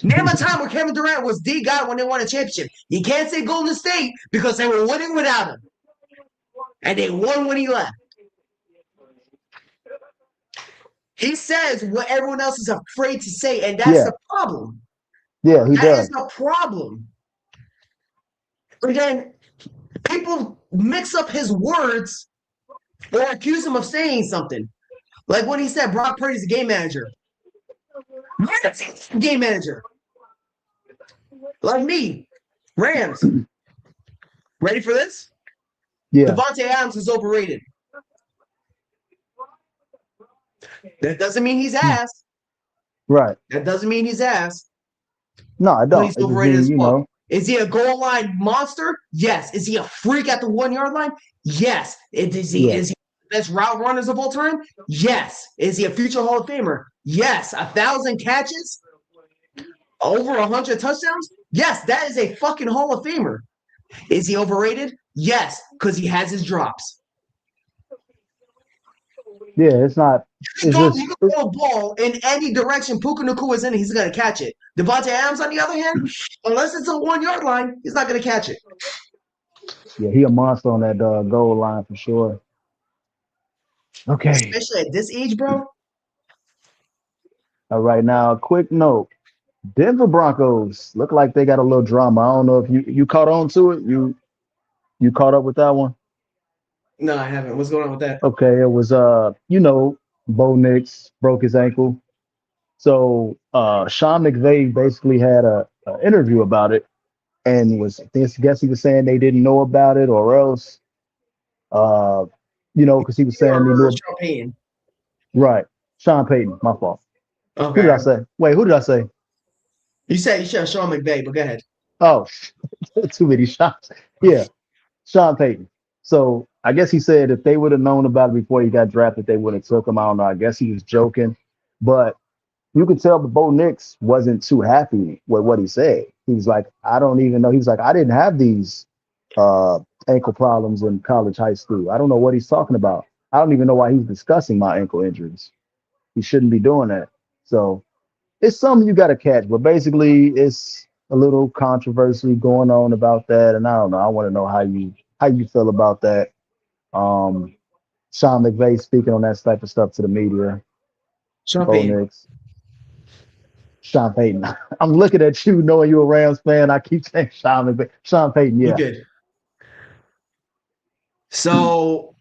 Name a time where Kevin Durant was the guy when they won a championship. You can't say Golden State because they were winning without him. And they won when he left. He says what everyone else is afraid to say, and that's yeah, the problem. yeah. He That is does. the problem. Again, people mix up his words or accuse him of saying something. Like when he said Brock Purdy's a game manager. Game manager. Like me. Rams. Ready for this? Yeah, Devontae Adams is overrated. That doesn't mean he's Hmm. ass. right. That doesn't mean he's ass. No, I But don't. he's It just overrated means as fuck. Is he a goal line monster? Yes. Is he a freak at the 1 yard line? Yes. yeah, Is he the best route runners of all time? Yes. Is he a future Hall of Famer? Yes. 1,000 catches? Over 100 touchdowns? Yes, that is a fucking Hall of Famer. Is he overrated? Yes, because he has his drops. yeah. It's not. It's You just. can throw a ball in any direction. Puka Nacua is in it. He's going to catch it. Devontae Adams, on the other hand, unless it's a 1 yard line, he's not going to catch it. Yeah, he a monster on that goal line for sure. Okay. Especially at this age, bro. All right, now a quick note. Denver Broncos look like they got a little drama. I don't know if you caught on to it. You caught up with that one? No, I haven't. What's going on with that? Okay, it was Bo Nix broke his ankle. So Sean McVay basically had a interview about it and was I guess he was saying they didn't know about it or else uh because he was saying he Or knew. Champagne. Right. Sean Payton, my fault. Who did I Okay. say? Wait, who did I say? You said Sean McVay, but go ahead. Oh, too many shots. Yeah, Sean Payton. So I guess he said if they would have known about it before he got drafted, they would have took him. I don't know. I guess he was joking, but you could tell the Bo Nix wasn't too happy with what he said. He was like, I don't even know. He was like, I didn't have these ankle problems in college, high school. I don't know what he's talking about. I don't even know why he's discussing my ankle injuries. He shouldn't be doing that. So it's something you got to catch, but basically it's a little controversy going on about that, and I don't know. I want to know how you feel about that. Um, Sean McVay speaking on that type of stuff to the media. Sean Bo Payton. Nix, Sean Payton. I'm looking at you, knowing you're a Rams fan. I keep saying Sean McVay. Sean Payton, You yeah, good. So,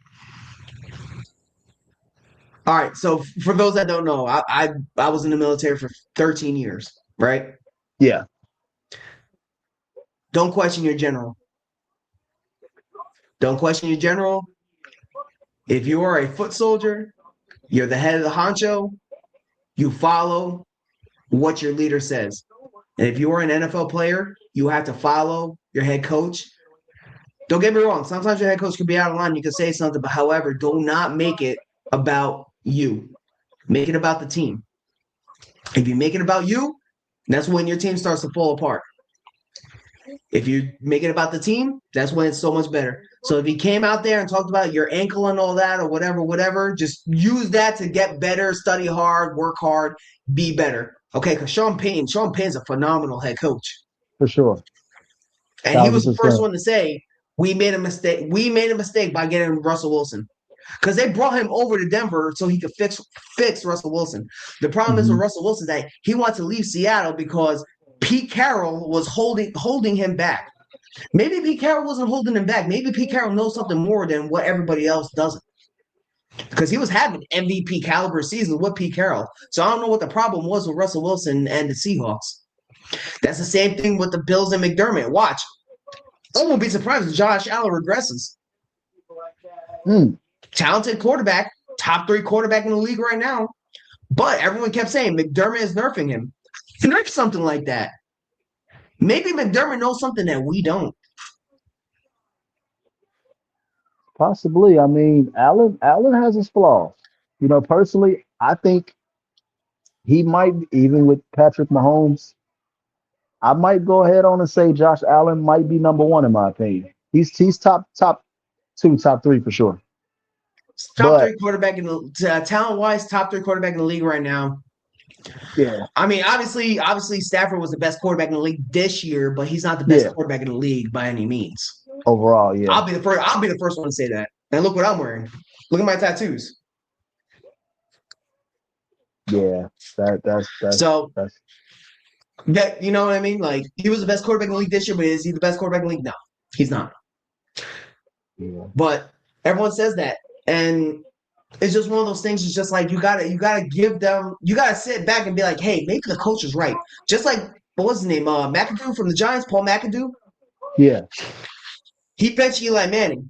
all right. So, for those that don't know, I was in the military for 13 years, right? yeah, Don't question your general. Don't question your general. If you are a foot soldier, you're the head of the honcho, you follow what your leader says. And if you are an NFL player, you have to follow your head coach Don't get me wrong. Sometimes your head coach can be out of line. You can say something, but however, do not make it about you. Make it about the team. If you make it about you, that's when your team starts to fall apart. If you make it about the team, that's when it's so much better. So if he came out there and talked about your ankle and all that or whatever, just use that to get better, study hard, work hard, be better. Okay, because Sean Payton's a phenomenal head coach. For sure. And he was the first 1,000%. one to say, we made a mistake. We made a mistake by getting Russell Wilson. Because they brought him over to Denver so he could fix Russell Wilson. The problem is with Hmm. Russell Wilson that he wants to leave Seattle because Pete Carroll was holding him back. Maybe Pete Carroll wasn't holding him back. Maybe Pete Carroll knows something more than what everybody else doesn't. Because he was having MVP caliber seasons with Pete Carroll. So I don't know what the problem was with Russell Wilson and the Seahawks. That's the same thing with the Bills and McDermott. Watch. I won't be surprised if Josh Allen regresses. Talented quarterback, top 3 quarterback in the league right now. But everyone kept saying McDermott is nerfing him. Nerf something like that. Maybe McDermott knows something that we don't. Possibly. I mean, Allen has his flaws. Personally, I think he might, even with Patrick Mahomes, I might go ahead on and say Josh Allen might be number one in my opinion. He's top 2, top 3 for sure. Top But 3 quarterback in the talent-wise, top 3 quarterback in the league right now. yeah, I mean, obviously, Stafford was the best quarterback in the league this year, but he's not the best yeah, quarterback in the league by any means. overall, yeah, I'll be the first one to say that. And look what I'm wearing. Look at my tattoos. yeah. So That's that you know what I mean? Like he was the best quarterback in the league this year, but is he the best quarterback in the league? No, he's not. yeah. But everyone says that, and it's just one of those things. It's just like you gotta give them. You gotta sit back and be like, hey, maybe the coach is right. Just like what was his name? McAdoo from the Giants, Paul McAdoo. Yeah. He benched Eli Manning.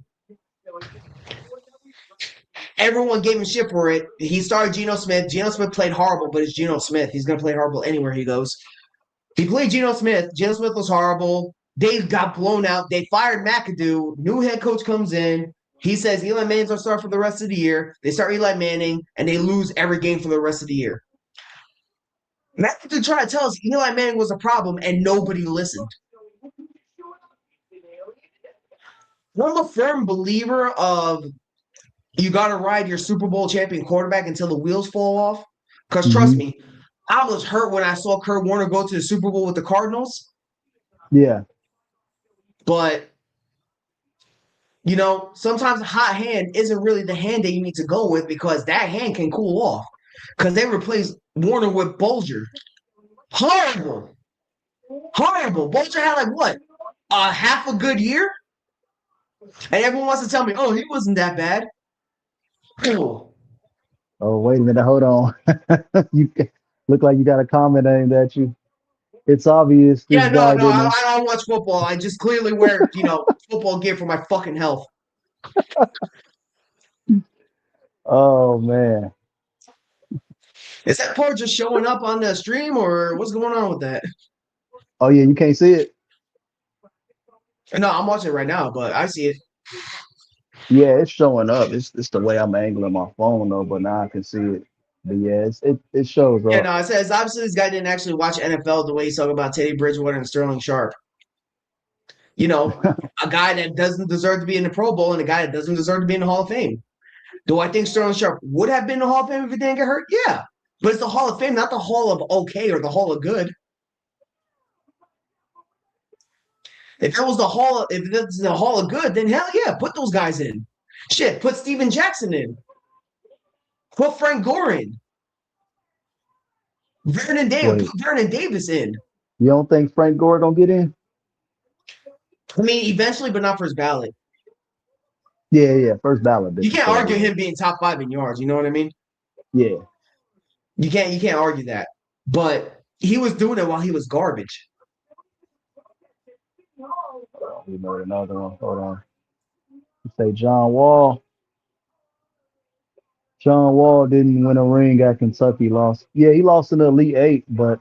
Everyone gave him shit for it. He started Geno Smith. Geno Smith played horrible, but it's Geno Smith. He's gonna play horrible anywhere he goes. He played Geno Smith. Geno Smith was horrible. They got blown out. They fired McAdoo. New head coach comes in. He says Eli Manning's going to start for the rest of the year. They start Eli Manning, and they lose every game for the rest of the year. McAdoo tried to tell us Eli Manning was a problem, and nobody listened. I'm a firm believer of you got to ride your Super Bowl champion quarterback until the wheels fall off. Because trust Hmm. me, I was hurt when I saw Kurt Warner go to the Super Bowl with the Cardinals. Yeah. But sometimes a hot hand isn't really the hand that you need to go with because that hand can cool off. Because they replaced Warner with Bolger. Horrible. Horrible. Bolger had like what? Half a good year? And everyone wants to tell me, oh, he wasn't that bad. Cool. Oh, wait a minute. Hold on. You look like you got a comment aimed at you. It's obvious this Yeah, no, guy no, didn't. I don't watch football. I just clearly wear, football gear for my fucking health. Oh man. Is that part just showing up on the stream or what's going on with that? Oh yeah, you can't see it. No, I'm watching it right now, but I see it. Yeah, it's showing up. It's the way I'm angling my phone though, but now I can see it. But yeah, it shows Yeah, up. no, it says obviously this guy didn't actually watch NFL the way he's talking about Teddy Bridgewater and Sterling Sharp. A guy that doesn't deserve to be in the Pro Bowl and a guy that doesn't deserve to be in the Hall of Fame. Do I think Sterling Sharp would have been in the Hall of Fame if he didn't get hurt? Yeah. But it's the Hall of Fame, not the Hall of okay or the Hall of good. If it's the Hall of good, then hell yeah, put those guys in. Shit, put Steven Jackson in. Put Frank Gore in. Put Wait, Vernon Davis in. you don't think Frank Gore gonna get in? I mean, eventually, but not first ballot. Yeah, yeah. First ballot, You for can't sure. argue Yeah. him being top 5 in yards. You know what I mean? Yeah. You can't argue that. But he was doing it while he was garbage. We know another one. Hold on. You say John Wall. John Wall didn't win a ring at Kentucky. Lost. Yeah, he lost in the Elite Eight, but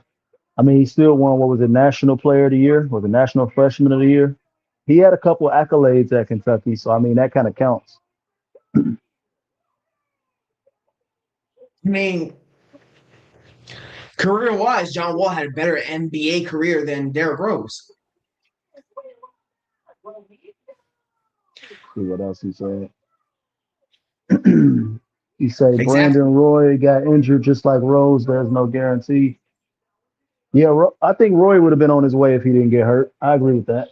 I mean, he still won. What was it? National Player of the Year? Was it National Freshman of the Year? he had a couple accolades at Kentucky, so I mean that kind of counts. I mean, career-wise, John Wall had a better NBA career than Derrick Rose. See what else he said. He said Exactly. Brandon Roy got injured just like Rose. There's no guarantee. Yeah, I think Roy would have been on his way if he didn't get hurt. I agree with that.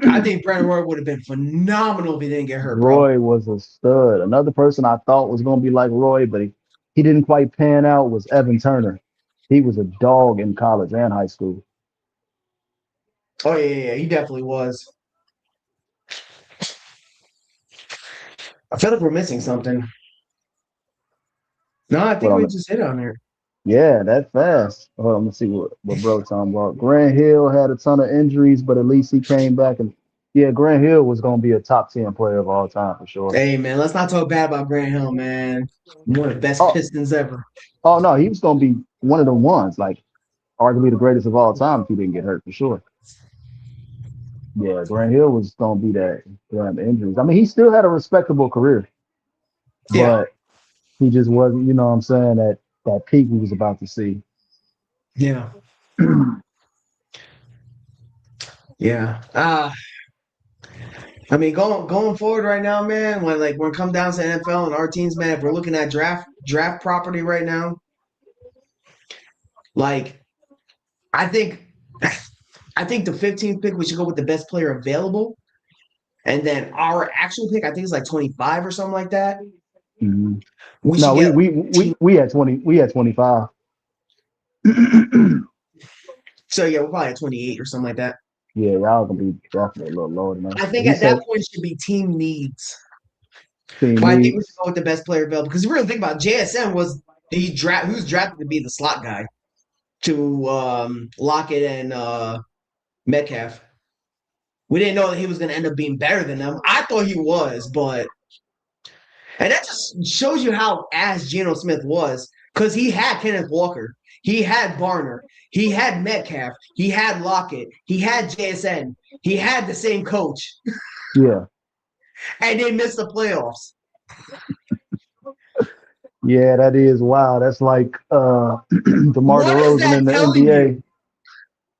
I think Brandon Roy would have been phenomenal if he didn't get hurt, bro. Roy was a stud. Another person I thought was going to be like Roy, but he didn't quite pan out was Evan Turner. He was a dog in college and high school. Oh yeah, he definitely was. I feel like we're missing something. No, I But think on we the just hit on there. Yeah, that fast. Hold on, let's see what bro talking about. Grant Hill had a ton of injuries, but at least he came back and yeah, Grant Hill was gonna be a top 10 player of all time for sure. Hey man, let's not talk bad about Grant Hill, man. One of the best Oh, Pistons ever. oh no, he was gonna be one of the ones, like arguably the greatest of all time if he didn't get hurt for sure. Yeah, Grant Hill was gonna be that damn injuries. I mean, he still had a respectable career, Yeah, but he just wasn't, you know what I'm saying, that peak we was about to see. yeah, yeah. I mean, going forward right now, man. When it comes down to NFL and our teams, man, if we're looking at draft property right now, like I think I think the 15th pick we should go with the best player available, and then our actual pick I think is like 25 or something like that. Mhm. We should No, get team. we had 20, we had 25. So yeah, we're probably at 28 or something like that. Yeah, y'all gonna be definitely a little lower than I us. But think he at that said point it should be team needs. team But I think we should needs. go with the best player available because if you really think about it, JSN was he was drafted to be the slot guy to Lockett and Metcalf. We didn't know that he was going to end up being better than them. I thought he was, but and that just shows you how ass Geno Smith was because he had Kenneth Walker, he had Barner, he had Metcalf, he had Lockett, he had JSN, he had the same coach, Yeah. and they missed the playoffs. Yeah, that is wild. That's like DeMar What is DeRozan that in the telling you? NBA,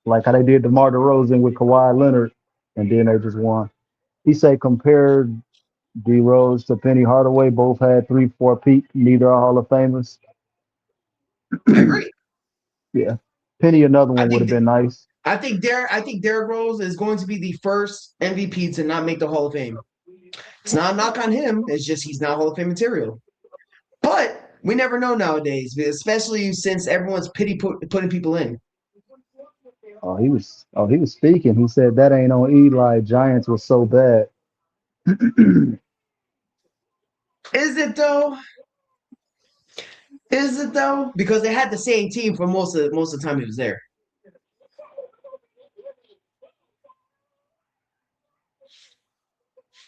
like how they did DeMar DeRozan with Kawhi Leonard, and then they just won. He said compared D Rose to Penny Hardaway, both had 3-4 peak, neither are Hall of Famers. I agree. Yeah. Penny, another I one would have think been nice. I think Derrick Rose is going to be the first MVP to not make the Hall of Fame. It's not a knock on him. It's just he's not Hall of Fame material. But we never know nowadays, especially since everyone's putting people in. He was speaking. He said that ain't on Eli. Giants was so bad. Is it though? Is it though? Because they had the same team for most of the time he was there.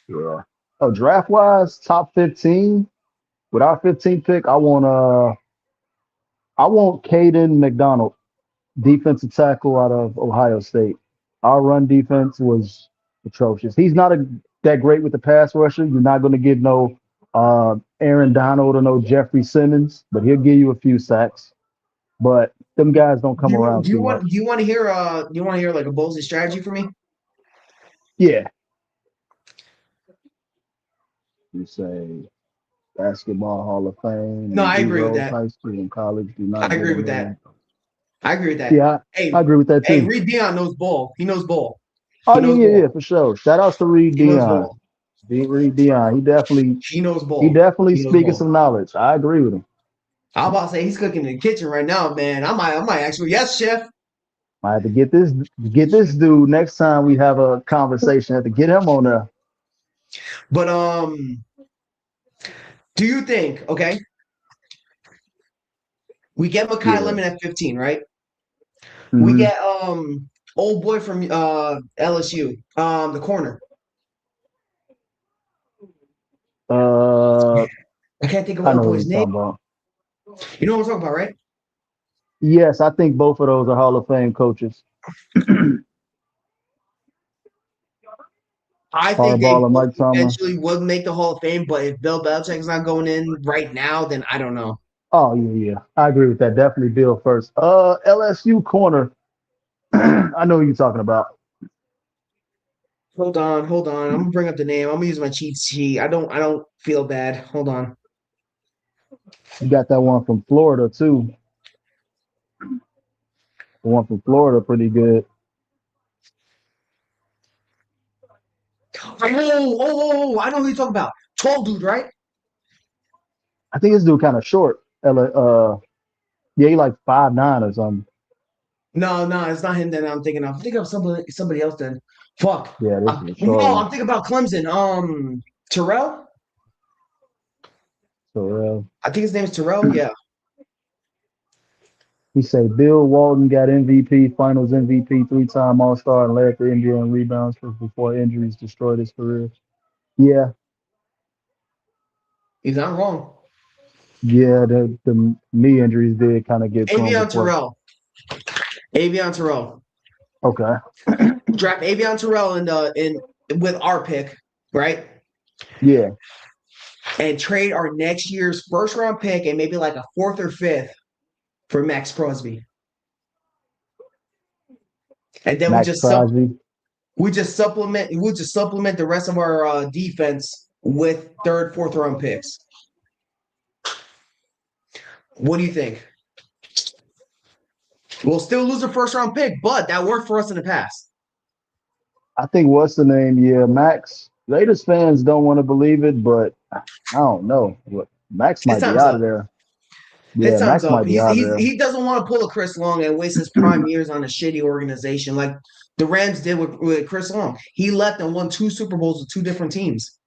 Yeah. Oh, draft wise, top 15. With our 15th pick, I want Caden McDonald, defensive tackle out of Ohio State. Our run defense was atrocious. He's not that great with the pass rusher. You're not going to get no Aaron Donald or no Jeffrey Simmons, but he'll give you a few sacks. But them guys don't come around too Do much. you want to hear do you want to hear like a ballsy strategy for me? Yeah, you say basketball Hall of Fame No, and I D agree with Rose that. High School and college do not I get agree him with that. in. I agree with that. Yeah, I Hey, agree with that hey, too. Reed Dion knows ball. He knows ball. Oh He yeah, knows yeah, yeah, ball. for sure. Shout outs to Reed He knows Dion. ball. Reed Dion. He knows He ball. definitely He knows speaking ball. some knowledge. I agree with him. I'm about to say he's cooking in the kitchen right now, man. I might actually, yes, chef. I have to get this dude next time we have a conversation. I have to get him on there. But do you think, okay, we get Makai Yeah. Lemon at 15, right? We Hmm. get old boy from LSU, the corner. Uh, I can't think of I old know what boy's you're name. talking about. You know what I'm talking about, right? Yes, I think both of those are Hall of Fame coaches. I think Harbaugh they or both Mike Tomlin. eventually would make the Hall of Fame, but if Bill Belichick's not going in right now, then I don't know. Oh yeah. I agree with that. Definitely Bill first. LSU corner. I know who you're talking about. Hold on. I'm gonna bring up the name. I'm gonna use my cheat sheet. I don't feel bad. Hold on. You got that one from Florida too. The one from Florida, pretty good. I know who you're talking about. Tall dude, right? I think this dude kind of short. Yeah, he like 5'9" or something. No, it's not him that I'm thinking of. I'm thinking of somebody else then. Fuck. Yeah, this is a short No, one. I'm thinking about Clemson. Terrell? So I think his name is Terrell. Yeah. he say Bill Walton got MVP, Finals MVP, three-time All-Star, and led the NBA in rebounds before injuries destroyed his career. Yeah, He's not wrong. yeah, the knee injuries did kind of get to him Avion before. Terrell. Avion Terrell. Okay. Draft Avion Terrell in with our pick, right? Yeah, And trade our next year's first round pick and maybe like a fourth or fifth for Max Crosby. And then Max Crosby. we just supplement the rest of our defense with third, fourth round picks. What do you think? We'll still lose a first round pick, but that worked for us in the past. I think what's the name? Yeah, Max. Raiders fans don't want to believe it, but I don't know. Max His might be time's out up. of there. His Yeah, time's Max up. might be out of there. He doesn't want to pull a Chris Long and waste his prime years on a shitty organization like the Rams did with Chris Long. He left and won two Super Bowls with two different teams.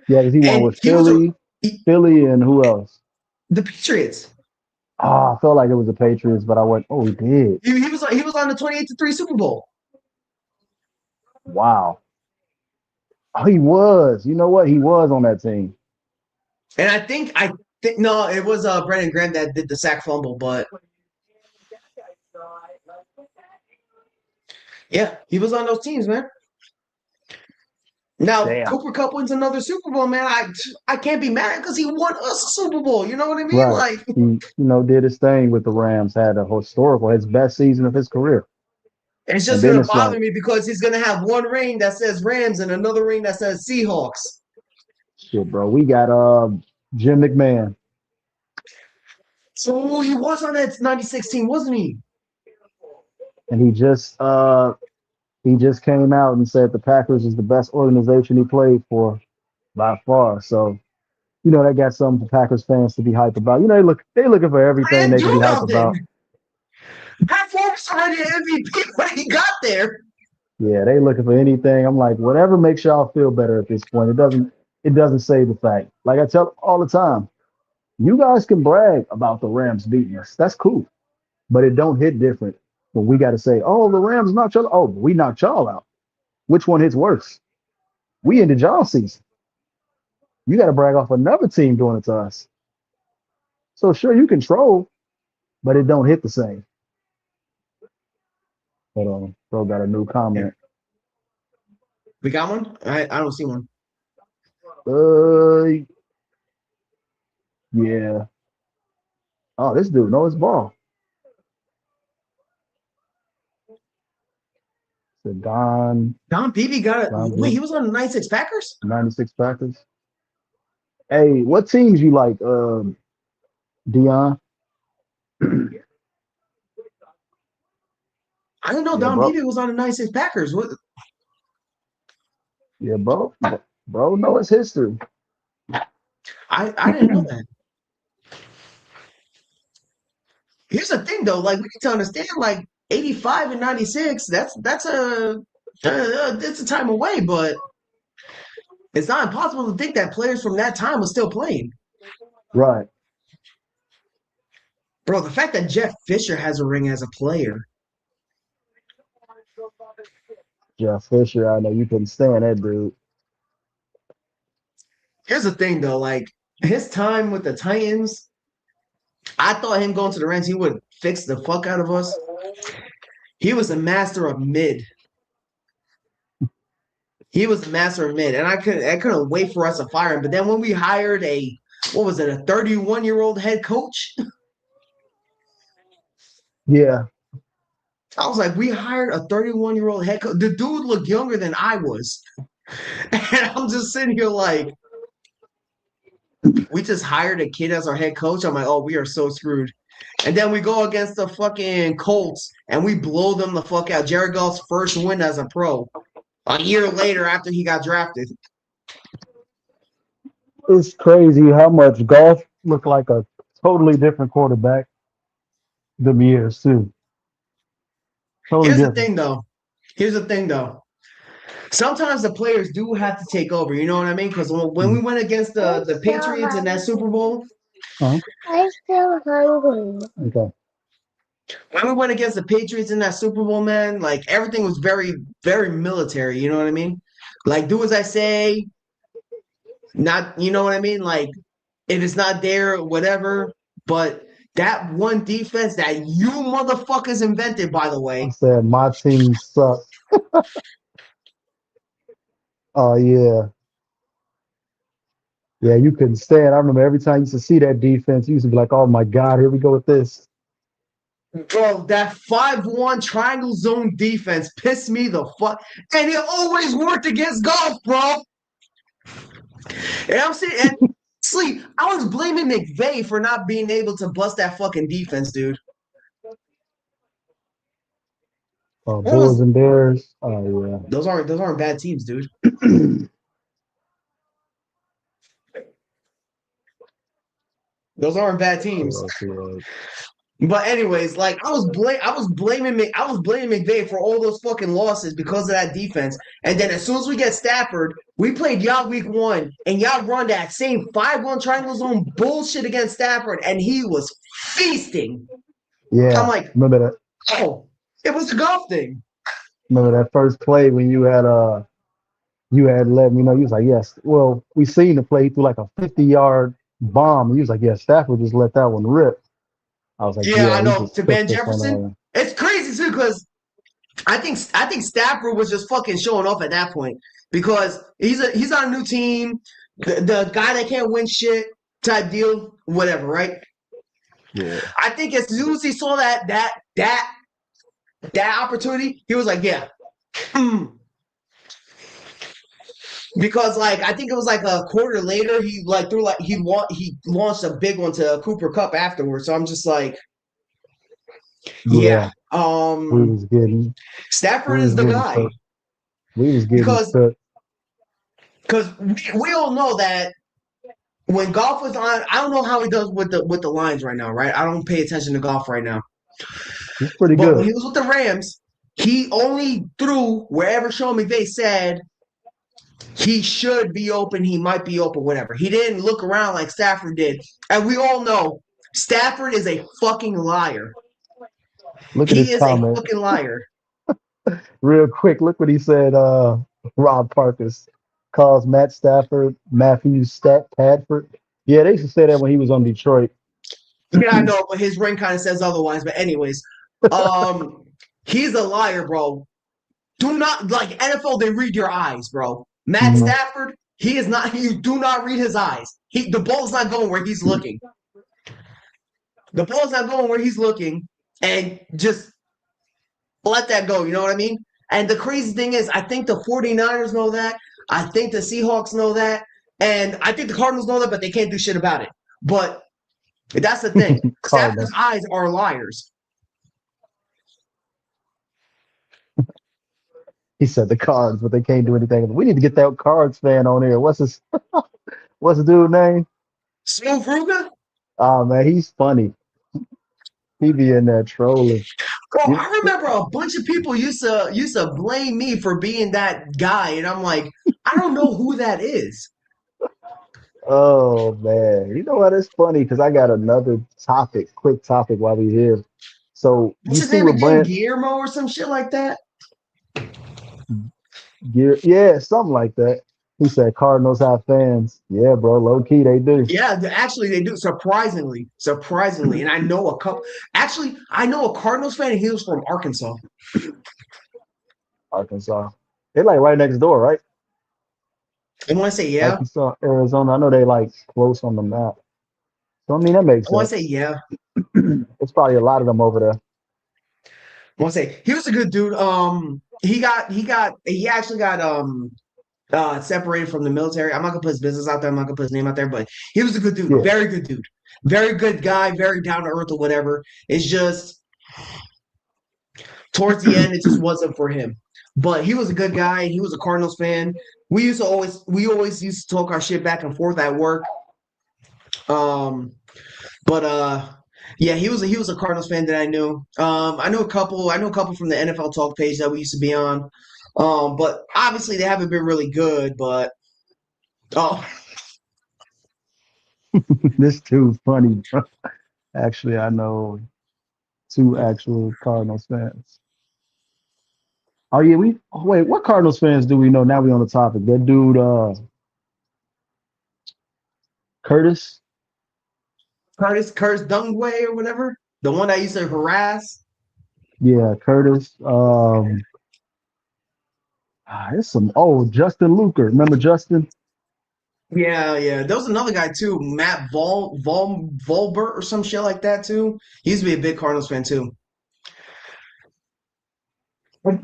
Yeah, because he won And with Philly, and who else? the Patriots. Oh, I felt like it was the Patriots, but I went, oh, he did. He was on the 28-3 Super Bowl. Wow. Oh, he was. You know what? He was on that team. And I think no, it was Brendan Graham that did the sack fumble, but yeah, he was on those teams, man. Now Damn. Cooper Cup wins another Super Bowl, man. I can't be mad because he won us a Super Bowl. You know what I mean? Right. Like He did his thing with the Rams, had a historical, his best season of his career. it's And just then gonna it's like, bother me because he's gonna have one ring that says Rams and another ring that says Seahawks. shit, bro. We got Jim McMahon. So he was on that 96 team, wasn't he? And he just came out and said the Packers is the best organization he played for by far. So, they got something for Packers fans to be hyped about. They looking for everything And they can be Drew hyped Dalton. about. Pat Forbes already an MVP when he got there. Yeah, they looking for anything. I'm like, whatever makes y'all feel better at this point. It doesn't say the fact. Like I tell all the time, you guys can brag about the Rams beating us. That's cool. But it don't hit different when we got to say, oh, the Rams knocked y'all. Oh, we knocked y'all out. Which one hits worse? We ended y'all season. You got to brag off another team doing it to us. So sure, you control, but it don't hit the same. Hold on, bro got a new Yeah. comment. We got one? I don't see one. Uh, yeah. Oh, this dude knows his ball. The Don Beebe got it. Don Wait, he Beebe, was on the 96 Packers? 96 Packers. Hey, what teams you like, Dion? I didn't know Yeah, Don bro. Beebe was on the 96 Packers. What? Yeah, bro. Bro, know his history. I didn't know that. Here's the thing, though. Like we need to understand, like 85 and 96. That's a time away, but it's not impossible to think that players from that time were still playing. Right. Bro, the fact that Jeff Fisher has a ring as a player. Jeff Fisher, I know you couldn't stand that dude. Here's the thing, though. Like his time with the Titans, I thought him going to the Rams, he would fix the fuck out of us. He was a master of mid. he was the master of mid, and I couldn't wait for us to fire him. But then when we hired what was it, a 31-year-old head coach? Yeah, I was like, we hired a 31-year-old head coach. The dude looked younger than I was. And I'm just sitting here like, we just hired a kid as our head coach. I'm like, oh, we are so screwed. And then we go against the fucking Colts and we blow them the fuck out. Jared Goff's first win as a pro a year later after he got drafted. it's crazy how much golf looked like a totally different quarterback them years too. Totally Here's the different. thing, though. Here's the thing, though. Sometimes the players do have to take over. You know what I mean? Because when we Mhm. went against the Patriots in that Super Bowl, Uh-huh. I'm still hungry. Okay. when we went against the Patriots in that Super Bowl, man, like everything was very, very military. You know what I mean? Like, do as I say, not, you know what I mean? Like, if it's not there, whatever. But that one defense that you motherfuckers invented, by the I way. said my team sucks. Oh yeah. Yeah, you couldn't stand. I remember every time you used to see that defense, you used to be like, oh my God, here we go with this. Bro, that 5-1 triangle zone defense pissed me the fuck. And it always worked against golf, bro. And I'm saying, and sleep, I was blaming McVay for not being able to bust that fucking defense, dude. What Bulls was and Bears. Oh those aren't bad teams, dude. yeah. Those aren't bad teams. Yes, yes. But anyways, like I was blaming McVay for all those fucking losses because of that defense. And then as soon as we get Stafford, we played y'all week one, and y'all run that same 5-1 triangle zone bullshit against Stafford, and he was feasting. I'm Yeah. like, Remember that? oh, it was a golf thing. Remember that first play when you had let me know. You was like, yes. Well, we seen the play through like a 50-yard bomb. And you was like, yeah, Stafford just let that one rip. I was like, Yeah, yeah, I he know. just To cooked Ben us on that Jefferson, one. it's crazy too because I think Stafford was just fucking showing off at that point because he's on a new team, the guy that can't win shit type deal, whatever, right? Yeah. I think as soon as he saw that opportunity, he was like, yeah. Because like I think it was like a quarter later, he like threw like he launched a big one to Cooper Cup afterwards. So I'm just like, yeah, Yeah. We was getting Stafford we is was the getting guy cooked. We was getting because cooked. because we all know that when golf was on, I don't know how he does with the lines right now, right? I don't pay attention to golf right now. He's pretty But when good. he was with the Rams, he only threw wherever Sean McVay said he should be open, he might be open, whatever. He didn't look around like Stafford did. And we all know Stafford is a fucking liar. Look at He his is a comment. fucking liar. Real quick, look what he said. Rob Parkus calls Matt Stafford Matthew Stat Padford. Yeah, they used to say that when he was on Detroit. Yeah, I know, but his ring kind of says otherwise. But anyways, um, he's a liar, bro. Do not like NFL. They read your eyes, bro. Matt Mhm. Stafford, he is not. You do not read his eyes. The ball's not going where he's looking. The ball's not going where he's looking, and just let that go. You know what I mean? And the crazy thing is, I think the 49ers know that. I think the Seahawks know that, and I think the Cardinals know that, but they can't do shit about it. But that's the thing. Stafford's Cardinals. eyes are liars. He said the Cards, but they can't do anything. We need to get that Cards fan on here. What's the dude name? Smooth Ruga? Oh man, he's funny. He be in there trolling. Bro, You, I remember a bunch of people used to blame me for being that guy, and I'm like, I don't know who that is. oh man, you know what? It's funny because I got another topic, quick topic while we here. So What's you his see name what again? Brand Guillermo or some shit like that? Gear? Yeah, something like that. He said Cardinals have fans. Yeah, bro, low key they do. Yeah, actually they do. Surprisingly, and I know a couple. Actually, I know a Cardinals fan, and he was from Arkansas. Arkansas. They like right next door, right? I want to say yeah. Arkansas, Arizona. I know they like close on the map. So I mean that makes I want to say sense. yeah. It's probably a lot of them over there. I want to say he was a good dude. He actually got separated from the military. I'm not gonna put his business out there. I'm not gonna put his name out there, but he was a good dude, Yeah. very good dude, very good guy, very down to earth or whatever. It's just towards the end, it just wasn't for him. But he was a good guy. He was a Cardinals fan. We always used to talk our shit back and forth at work. Um, but yeah, he was a Cardinals fan that I knew. I know a couple from the NFL Talk page that we used to be on. But obviously they haven't been really good. But oh, This too funny, bro. Actually, I know two actual Cardinals fans. Oh yeah, wait, what Cardinals fans do we know? Now we on the topic. That dude, Curtis. Curtis Dungway or whatever, the one that used to harass. Yeah, Curtis. It's some Justin Luker. Remember Justin? Yeah, yeah. There was another guy too, Matt Volbert or some shit like that too. He used to be a big Cardinals fan too.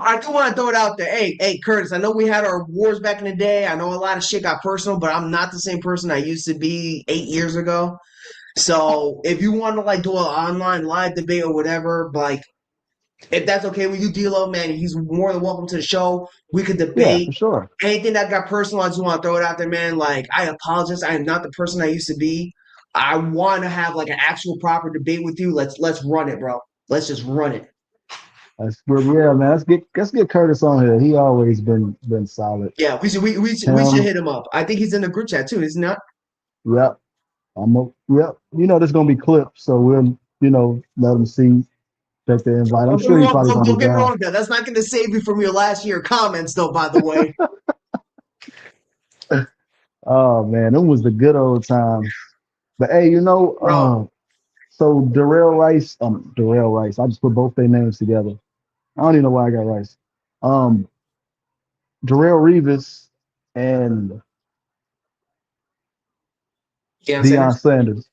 I do want to throw it out there. Hey, Curtis. I know we had our wars back in the day. I know a lot of shit got personal, but I'm not the same person I used to be 8 years ago. So if you want to like do an online live debate or whatever, like if that's okay with you, D'Lo, man, he's more than welcome to the show. We could Yeah, debate for sure. anything that got personal. I just want to throw it out there, man. Like I apologize. I am not the person I used to be. I want to have like an actual proper debate with you. Let's run it, bro. Let's just run it. That's good. Yeah, man. Let's get Curtis on here. He always been solid. Yeah, we should Him. hit him up. I think he's in the group chat too, isn't that? Yep. Yep. There's gonna be clips, so we'll let him see. Check the invite. I'm Don't get me sure he's wrong. probably Don't, gonna be don't get me down. wrong. That's not going to save you from your last year comments, though. By the way, Oh man, it was the good old times. But hey, bro. so Darrell Rice. I just put both their names together. I don't even know why I got Rice. Um, Darrell Revis and Deion Deion Sanders. Sanders.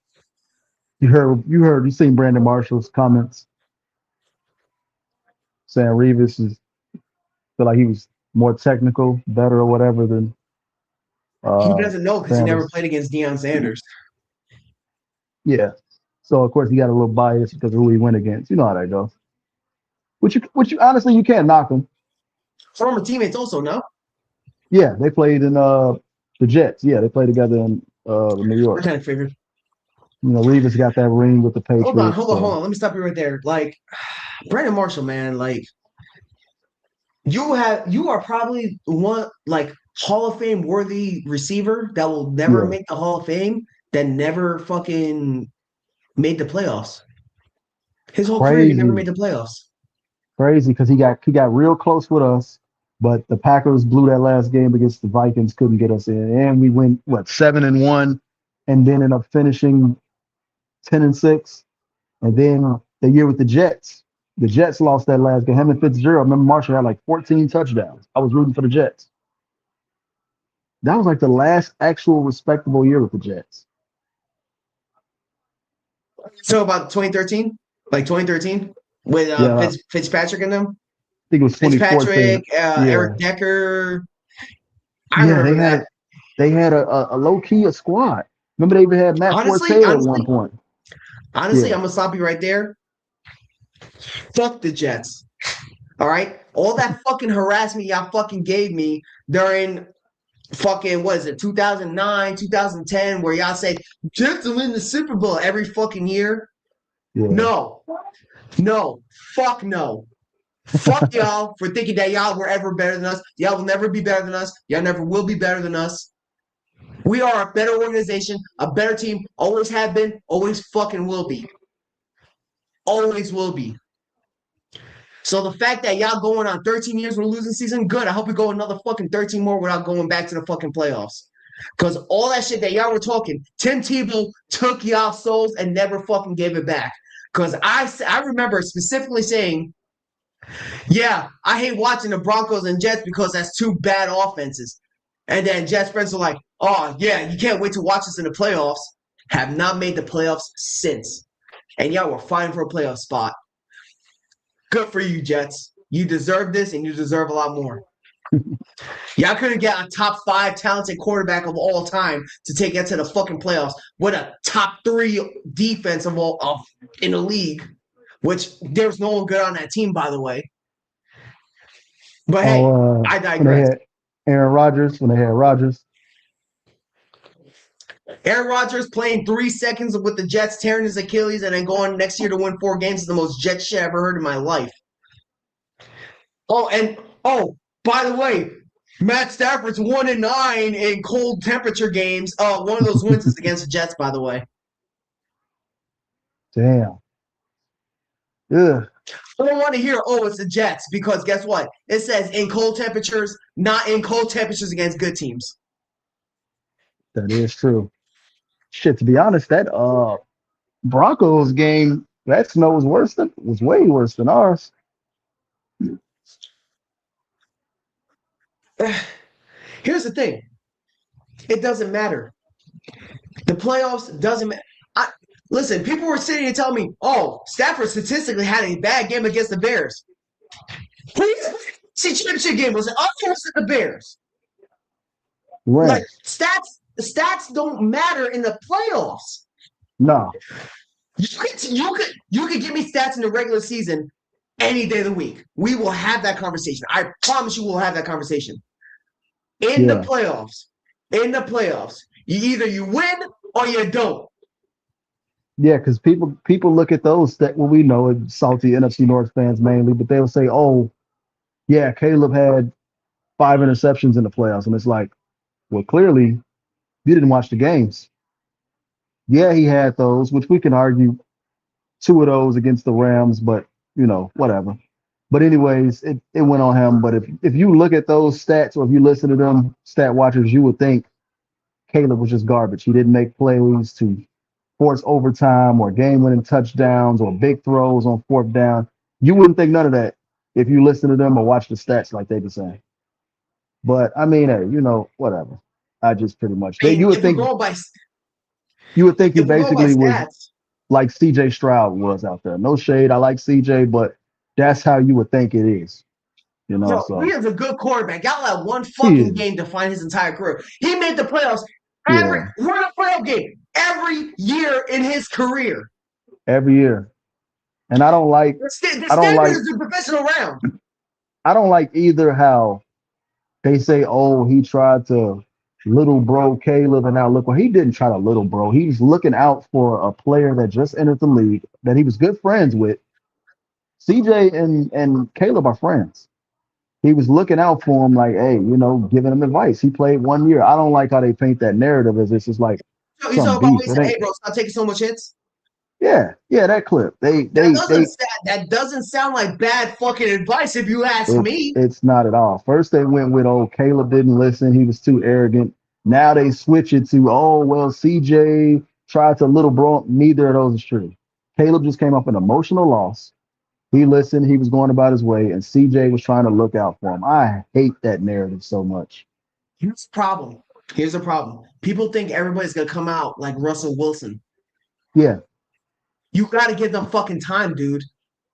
You seen Brandon Marshall's comments saying Revis is feel like he was more technical, better or whatever than He uh doesn't know because he never Sanders. played against Deion Sanders. Yeah. So of course he got a little bias because of who he went against. You know how that goes. Which you honestly you can't knock him. Former teammates also, no? Yeah, they played in the Jets. Yeah, they played together in New I York. kind of figured. Reeves got that ring with the Hold on, Patriots. hold on, hold So on. Let me stop you right there. Like Brandon Marshall, man, like you are probably one like Hall of Fame worthy receiver that will never yeah, make the Hall of Fame that never fucking made the playoffs. His whole career, he never crazy, made the playoffs. crazy because he got real close with us, but the Packers blew that last game against the Vikings, couldn't get us in, and we went what 7-1, and then ended up finishing 10-6, and then the year with the Jets lost that last game. Him and Fitzgerald, remember Marshall had like 14 touchdowns. I was rooting for the Jets. That was like the last actual respectable year with the Jets. So about 2013, like 2013, with Yeah, I Fitzpatrick and them. think it was Fitzpatrick, 2014. Yeah, Eric Decker. I yeah, they remember had that. a low key a squad. Remember they even had Matt Honestly, Forte at one honestly, point. honestly, Yeah, I'm gonna stop you right there. Fuck the Jets. All right. All that fucking harassment y'all fucking gave me during fucking what is it, 2009, 2010, where y'all said Jets will win the Super Bowl every fucking year. yeah. No, no, fuck no. Fuck y'all for thinking that y'all were ever better than us. Y'all will never be better than us. Y'all never will be better than us. We are a better organization, a better team. Always have been, always fucking will be. Always will be. So the fact that y'all going on 13 years with a losing season, good. I hope we go another fucking 13 more without going back to the fucking playoffs. Because all that shit that y'all were talking, Tim Tebow took y'all souls and never fucking gave it back. Because I remember specifically saying, yeah, I hate watching the Broncos and Jets because that's two bad offenses. And then Jets fans are like, oh, yeah, you can't wait to watch us in the playoffs. Have not made the playoffs since. And y'all were fighting for a playoff spot. Good for you, Jets. You deserve this, and you deserve a lot more. Y'all couldn't get a top 5 talented quarterback of all time to take it to the fucking playoffs with a top 3 defense in the league, which there's no one good on that team, by the way. But hey, I when they digress. had Aaron Rodgers, when they had Rodgers. Aaron Rodgers playing 3 seconds with the Jets, tearing his Achilles, and then going next year to win 4 games is the most Jet shit I ever heard in my life. By the way, Matt Stafford's 1-9 in cold temperature games. One of those wins is against the Jets, by the way. Damn. Ugh. I don't want to hear, it's the Jets, because guess what? It says in cold temperatures, not in cold temperatures against good teams. That is true. Shit, to be honest, that Broncos game, that snow was way worse than ours. Here's the thing. It doesn't matter. The playoffs doesn't matter. Listen, people were sitting and telling me, Stafford statistically had a bad game against the Bears. Please, championship game was up versus the Bears. Right. Like stats don't matter in the playoffs. No. You could give me stats in the regular season any day of the week. We will have that conversation. I promise you we'll have that conversation. In the playoffs, you win or you don't. Yeah, because people look at those that we know it's salty NFC North fans mainly, but they'll say, "Oh, yeah, Caleb had 5 interceptions in the playoffs," and it's like, well, clearly you didn't watch the games. Yeah, he had those, which we can argue 2 of those against the Rams, but whatever. But anyways, it went on him. But if you look at those stats or if you listen to them stat watchers, you would think Caleb was just garbage. He didn't make plays to force overtime or game-winning touchdowns or big throws on 4th down. You wouldn't think none of that if you listen to them or watch the stats like they were saying. But I mean, hey, whatever. I just pretty much you would think he basically was like CJ Stroud was out there. No shade, I like CJ, but that's how you would think it is. So he is a good quarterback. Got like one fucking game to find his entire career. He made the playoffs won a playoff game every year in his career. Every year. And I don't like the standard is the professional round. I don't like either how they say, he tried to little bro Caleb, and now look, well, he didn't try to little bro. He's looking out for a player that just entered the league that he was good friends with. CJ and Caleb are friends. He was looking out for him, like, hey, giving him advice. He played 1 year. I don't like how they paint that narrative as it's just like you talking about when he said, hey, bro, stop taking so much hits? Yeah, that clip. That doesn't sound like bad fucking advice if you ask me. It's not at all. First they went with, Caleb didn't listen. He was too arrogant. Now they switch it to, CJ tried to little bro. Neither of those is true. Caleb just came off an emotional loss. He listened. He was going about his way, and CJ was trying to look out for him. I hate that narrative so much. Here's the problem. People think everybody's going to come out like Russell Wilson. Yeah. You got to give them fucking time, dude.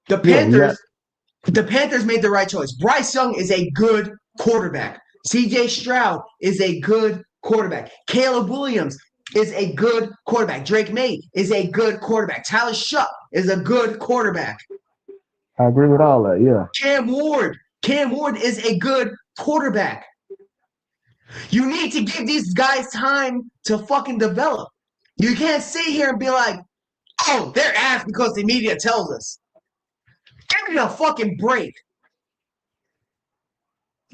The Panthers made the right choice. Bryce Young is a good quarterback. CJ Stroud is a good quarterback. Caleb Williams is a good quarterback. Drake May is a good quarterback. Tyler Shuck is a good quarterback. I agree with all that, yeah. Cam Ward is a good quarterback. You need to give these guys time to fucking develop. You can't sit here and be like, they're ass because the media tells us. Give me a fucking break.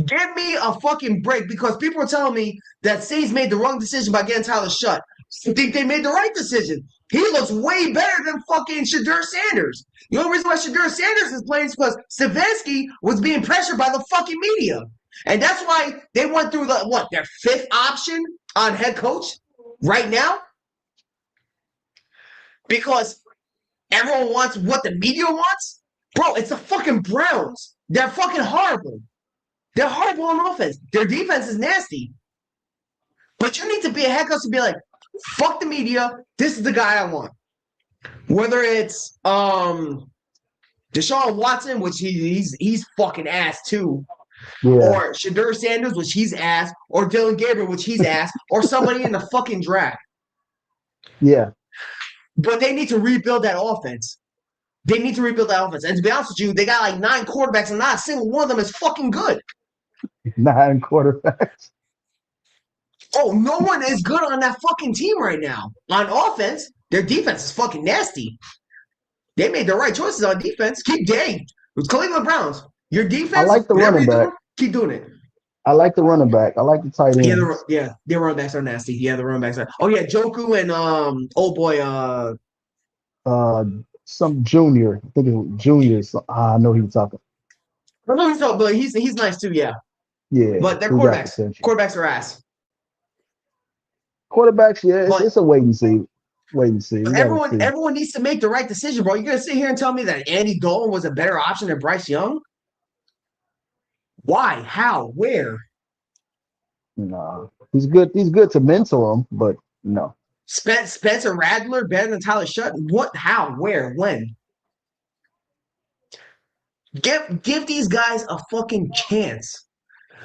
Give me a fucking break, because people are telling me that Saints made the wrong decision by getting Tyler Shutt. I think they made the right decision. He looks way better than fucking Sheuder Sanders. The only reason why Sheuder Sanders is playing is because Stefanski was being pressured by the fucking media. And that's why they went through their 5th option on head coach right now? Because everyone wants what the media wants? Bro, it's the fucking Browns. They're fucking horrible. They're horrible on offense. Their defense is nasty. But you need to be a head coach to be like, fuck the media. This is the guy I want. Whether it's Deshaun Watson, which he's fucking ass too, Yeah, or Sheuder Sanders, which he's ass, or Dylan Gabriel, which he's ass, or somebody in the fucking draft. yeah. But they need to rebuild that offense. They need to rebuild that offense. And to be honest with you, they got like 9 quarterbacks, and not a single one of them is fucking good. 9 quarterbacks. Oh, no one is good on that fucking team right now. On offense, their defense is fucking nasty. They made the right choices on defense. Keep day. With Cleveland Browns, your I defense, like the whatever running you're back. doing, keep doing it. I like the running back. I like the tight ends. Their running backs are nasty. Yeah, the running backs are. Oh yeah, Joku and oh boy, Uh, some junior. I think it was junior. I know he's talking. I know he's but he's nice too. Yeah, Yeah, but their he got quarterbacks, potential. quarterbacks are ass. Quarterbacks, yeah, But it's a wait and see. Wait and see. We gotta see. everyone needs to make the right decision, bro. You're gonna sit here and tell me that Andy Dalton was a better option than Bryce Young? Why? How? Where? Nah, he's good. He's good to mentor him, but no. Spencer Radler better than Tyler Sutton? What? How? Where? When? Give these guys a fucking chance.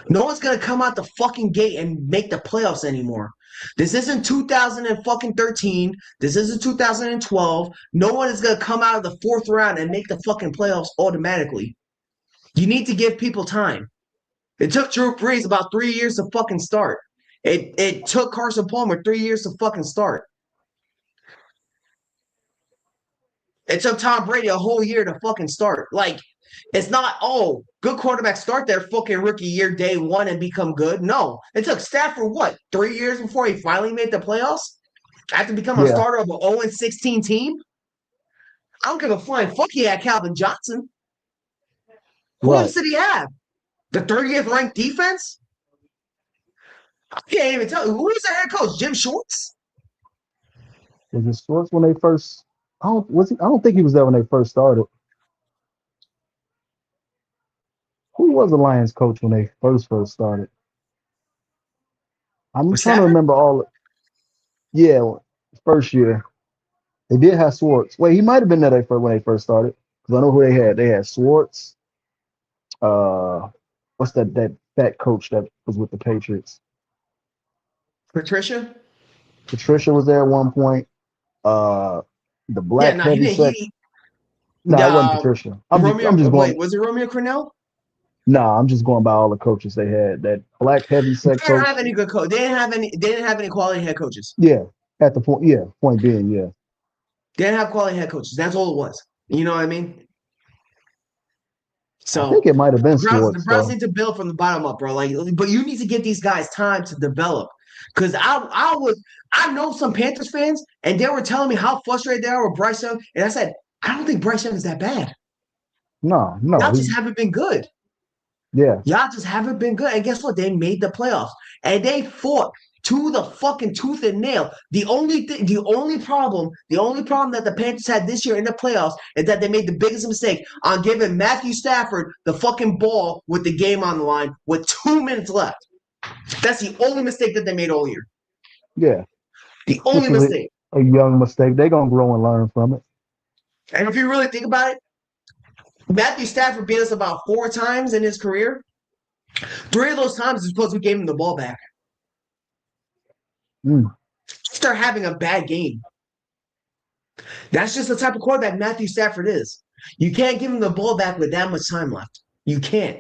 No one's gonna come out the fucking gate and make the playoffs anymore. This isn't 2013. This isn't 2012. No one is gonna come out of the 4th round and make the fucking playoffs automatically. You need to give people time. It took Drew Brees about 3 years to fucking start. It took Carson Palmer 3 years to fucking start. It took Tom Brady a whole year to fucking start. Like, it's not, oh, good quarterbacks start their fucking rookie year day one and become good. No. It took Stafford, what, 3 years before he finally made the playoffs? After becoming a Yeah, starter of an 0-16 team? I don't give a flying fuck he had Calvin Johnson. Who right. else did he have? The 30th ranked defense? I can't even tell you. Who was the head coach? Jim Schwartz? Was it Schwartz when they first? I don't. Was he? I don't think he was there when they first started. Who was the Lions coach when they first started? I'm Was trying to Stafford? remember all. Yeah, first year they did have Schwartz. Wait, he might have been there when they first started because I know who they had. They had Schwartz. What's that coach that was with the Patriots? Patricia? Patricia was there at one point. Uh, the Yeah, black no, he heavy didn't. set. No, it wasn't Uh, Patricia. I'm Romeo, just going. wait, was it Romeo Cornell? Nah, I'm just going by all the coaches they had. That black heavy They set didn't have coach. any good coach. They didn't have any. They didn't have any quality head coaches. Yeah, at the point. Yeah, point being, yeah. They didn't have quality head coaches. That's all it was. You know what I mean? I think So it might have been The Schwartz Browns though. need to build from the bottom up, bro. Like, but you need to give these guys time to develop. Cause I know some Panthers fans, and they were telling me how frustrated they are with Bryce Young, and I said, I don't think Bryce Young is that bad. No, no, Y'all just haven't been good. yeah, Y'all just haven't been good. And guess what? They made the playoffs. And they fought to the fucking tooth and nail. The only problem that the Panthers had this year in the playoffs is that they made the biggest mistake on giving Matthew Stafford the fucking ball with the game on the line with 2 minutes left. That's the only mistake that they made all year. yeah. The only Which was mistake. a young mistake. They're gonna grow and learn from it. And if you really think about it, Matthew Stafford beat us about 4 times in his career. 3 of those times is because we gave him the ball back. Mm, Start having a bad game. That's just the type of quarterback Matthew Stafford is. You can't give him the ball back with that much time left. You can't.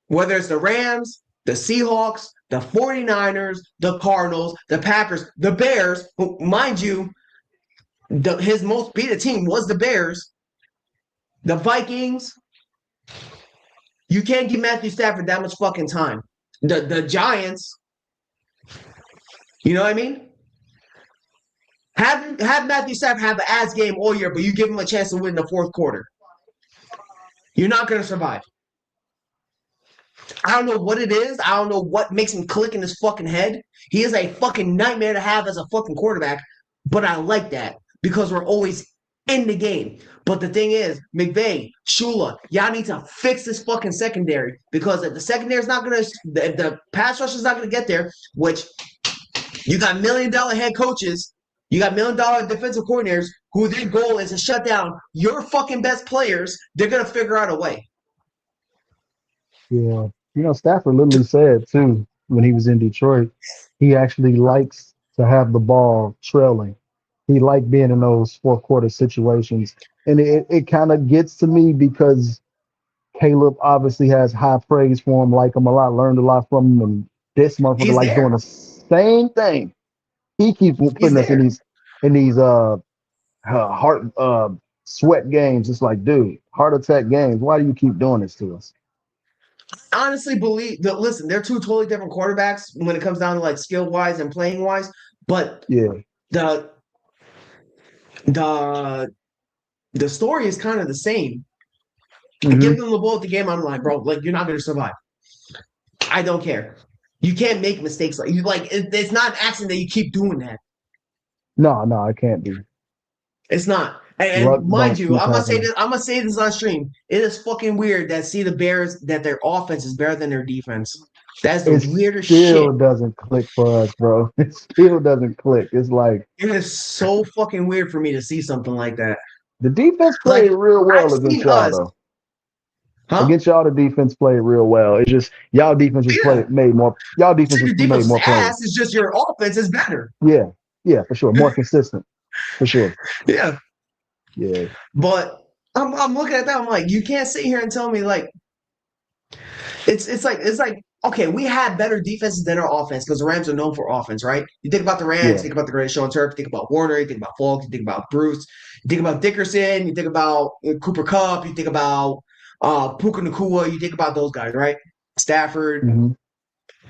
Whether it's the Rams, the Seahawks, the 49ers, the Cardinals, the Packers, the Bears, who, mind you, his most beaten team was the Bears, the Vikings. You can't give Matthew Stafford that much fucking time. The Giants, you know what I mean? Have Matthew Stafford have an ass game all year, but you give him a chance to win the 4th quarter. You're not going to survive. I don't know what it is. I don't know what makes him click in his fucking head. He is a fucking nightmare to have as a fucking quarterback, but I like that because we're always in the game. But the thing is, McVay, Shula, y'all need to fix this fucking secondary because if the secondary is not gonna, if the pass rush is not gonna get there, which you got $1 million head coaches, you got $1 million defensive coordinators who their goal is to shut down your fucking best players. They're gonna figure out a way. Yeah. Stafford literally said too when he was in Detroit, he actually likes to have the ball trailing. He liked being in those fourth quarter situations. And it kind of gets to me because Caleb obviously has high praise for him, like him a lot, learned a lot from him. And this motherfucker He's like doing there. the same thing. He keeps He's putting us in there. these heart sweat games. It's like, dude, heart attack games. Why do you keep doing this to us? Honestly believe that listen, they're two totally different quarterbacks when it comes down to like skill wise and playing wise. But Yeah. the the the story is kind of the same. I give Hmm. them the ball at the game. I'm like, bro, like you're not gonna survive. I don't care. You can't make mistakes like you like. It's not an accident that you keep doing that. No, no, it can't be. It's not. And Luck mind don't you, keep I'm gonna say happening. this. I'm gonna say this on stream. It is fucking weird that see the Bears that their offense is better than their defense. That's the It weirdest still shit. doesn't click for us, bro. It still doesn't click. It's like It is so fucking weird for me to see something like that. the defense played Like real I've well against seen y'all, us, though. huh? Against y'all, the defense played real well. It's just y'all defense just Yeah. played made more. Y'all defense See, just the made defense was more plays. ass. It's just your offense is better. Yeah, yeah, for sure. More consistent, for sure. Yeah. Yeah, But I'm looking at that. I'm like, you can't sit here and tell me like it's like okay, we had better defenses than our offense because the Rams are known for offense, right? You think about the Rams, you yeah. think about the great Sean Turk, you think about Warner, you think about Falk, you think about Bruce, you think about Dickerson, you think about Cooper Kupp, you think about Puka Nakua, you think about those guys, right? Stafford, Hmm.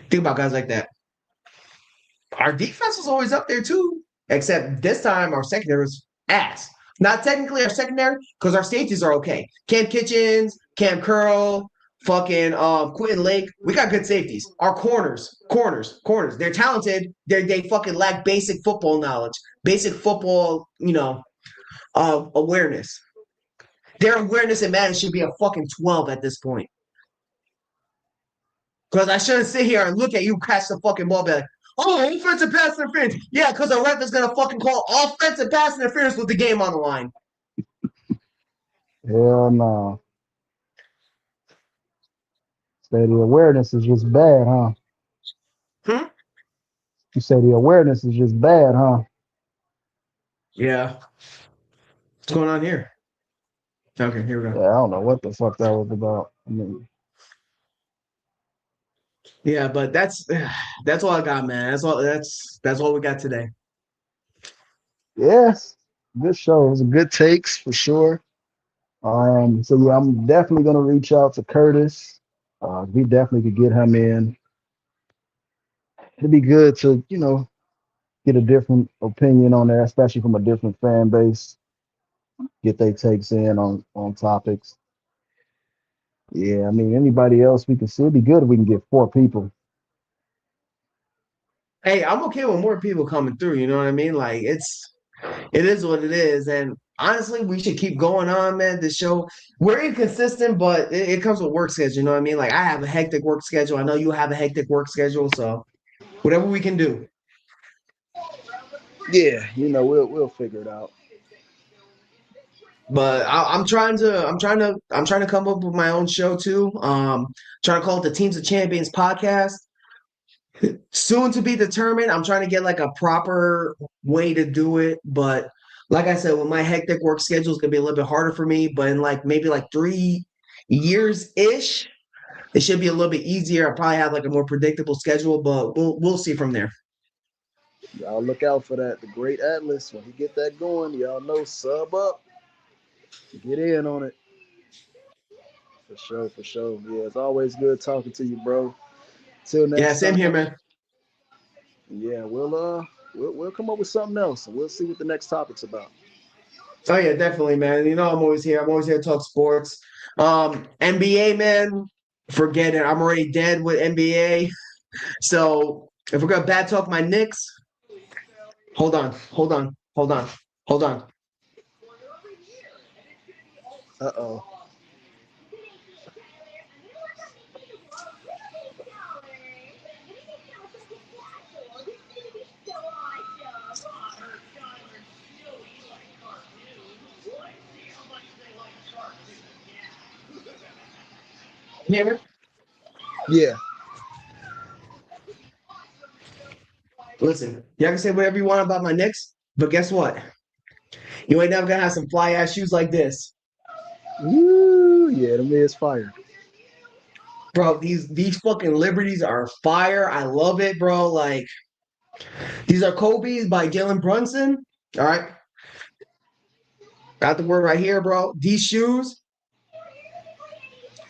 think about guys like that. Our defense was always up there too, except this time our secondary was ass. Not technically our secondary because our safeties are okay. Cam Kitchens, Cam Curl, fucking Quentin Lake. We got good safeties. Our corners. They're talented. They fucking lack basic football knowledge, basic football, awareness. Their awareness and madness should be a fucking 12 at this point. Because I shouldn't sit here and look at you catch the fucking ball, be like, oh, offensive pass interference. Yeah, because the ref is gonna fucking call offensive pass interference with the game on the line. Hell no. Say the awareness is just bad, huh? Hmm? You say the awareness is just bad, huh? Yeah. What's going on here? Okay, here we Yeah, go. I don't know what the fuck that was about. I mean, Yeah, but that's all I got, man. That's all we got today. yes, good show. It was a good takes for sure. So yeah, I'm definitely gonna reach out to Curtis. We definitely could get him in. It'd be good to, get a different opinion on there, especially from a different fan base. Get their takes in on topics. Yeah, I mean anybody else we can see. It'd be good if we can get 4 people. Hey, I'm okay with more people coming through, you know what I mean? Like it is what it is. And honestly, we should keep going on, man. The show, we're inconsistent, but it comes with work schedule, you know what I mean? Like I have a hectic work schedule. I know you have a hectic work schedule, so whatever we can do. Yeah, we'll figure it out. But I'm trying to come up with my own show too. Trying to call it the Teams of Champions podcast. Soon to be determined. I'm trying to get like a proper way to do it, but like I said, with my hectic work schedule, it's gonna be a little bit harder for me. But in like maybe like 3 years ish, it should be a little bit easier. I probably have like a more predictable schedule, but we'll see from there. Y'all look out for that. The Great Atlas, when he get that going, y'all know sub up. Get in on it. For sure, for sure. Yeah, it's always good talking to you, bro. Till Yeah, next same here, time. man. Yeah, we'll come up with something else and we'll see what the next topic's about. Oh yeah, definitely, man. You know, I'm always here. I'm always here to talk sports. NBA, man, forget it. I'm already dead with NBA. So if we're gonna bad talk my Knicks, hold on. Uh-oh. Hear Yeah. Listen, y'all can say whatever you want about my Knicks, but guess what? You ain't never gonna have some fly ass shoes like this. Woo, yeah, them is fire. Bro, these fucking Liberties are fire. I love it, bro. Like these are Kobe's by Jalen Brunson. All right. Got the word right here, bro. These shoes,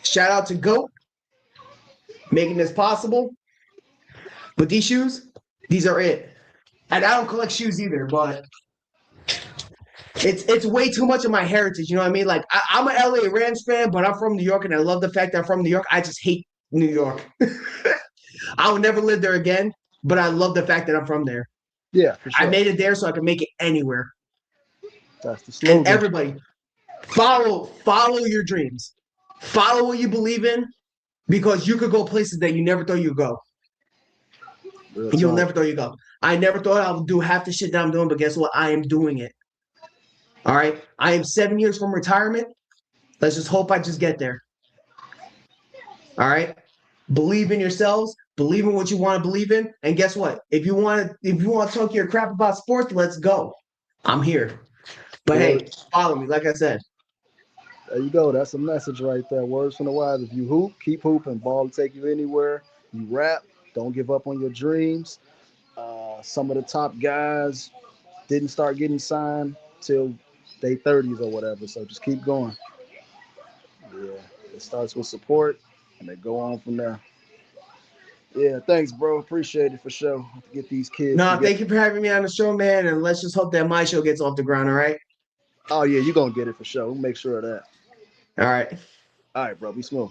shout out to GOAT making this possible. But these shoes, these are it. And I don't collect shoes either, but it's way too much of my heritage. You know what I mean? Like I'm an LA Rams fan, but I'm from New York, and I love the fact that I'm from New York. I just hate New York. I would never live there again, but I love the fact that I'm from there. Yeah, for I sure. made it there so I can make it anywhere. That's the And slogan. everybody, follow your dreams. Follow what you believe in because you could go places that you never thought you'd go. Real You'll talk. never thought you'd go. I never thought I would do half the shit that I'm doing, but guess what? I am doing it. All right. I am 7 years from retirement. Let's just hope I just get there. All right. Believe in yourselves. Believe in what you want to believe in. And guess what? If you want to talk your crap about sports, let's go. I'm here. But Word. hey, follow me. Like I said, There you go. That's a message right there. Words from the wise. If you hoop, keep hooping. Ball will take you anywhere. You rap. Don't give up on your dreams. Some of the top guys didn't start getting signed till they 30s or whatever. So just keep going. Yeah, it starts with support, and they go on from there. Yeah, thanks, bro. Appreciate it for sure. Have to get these kids no, together. thank you for having me on the show, man. And let's just hope that my show gets off the ground. All right. Oh yeah, you're gonna get it for sure. We'll make sure of that. All right. All right, bro. Be smooth.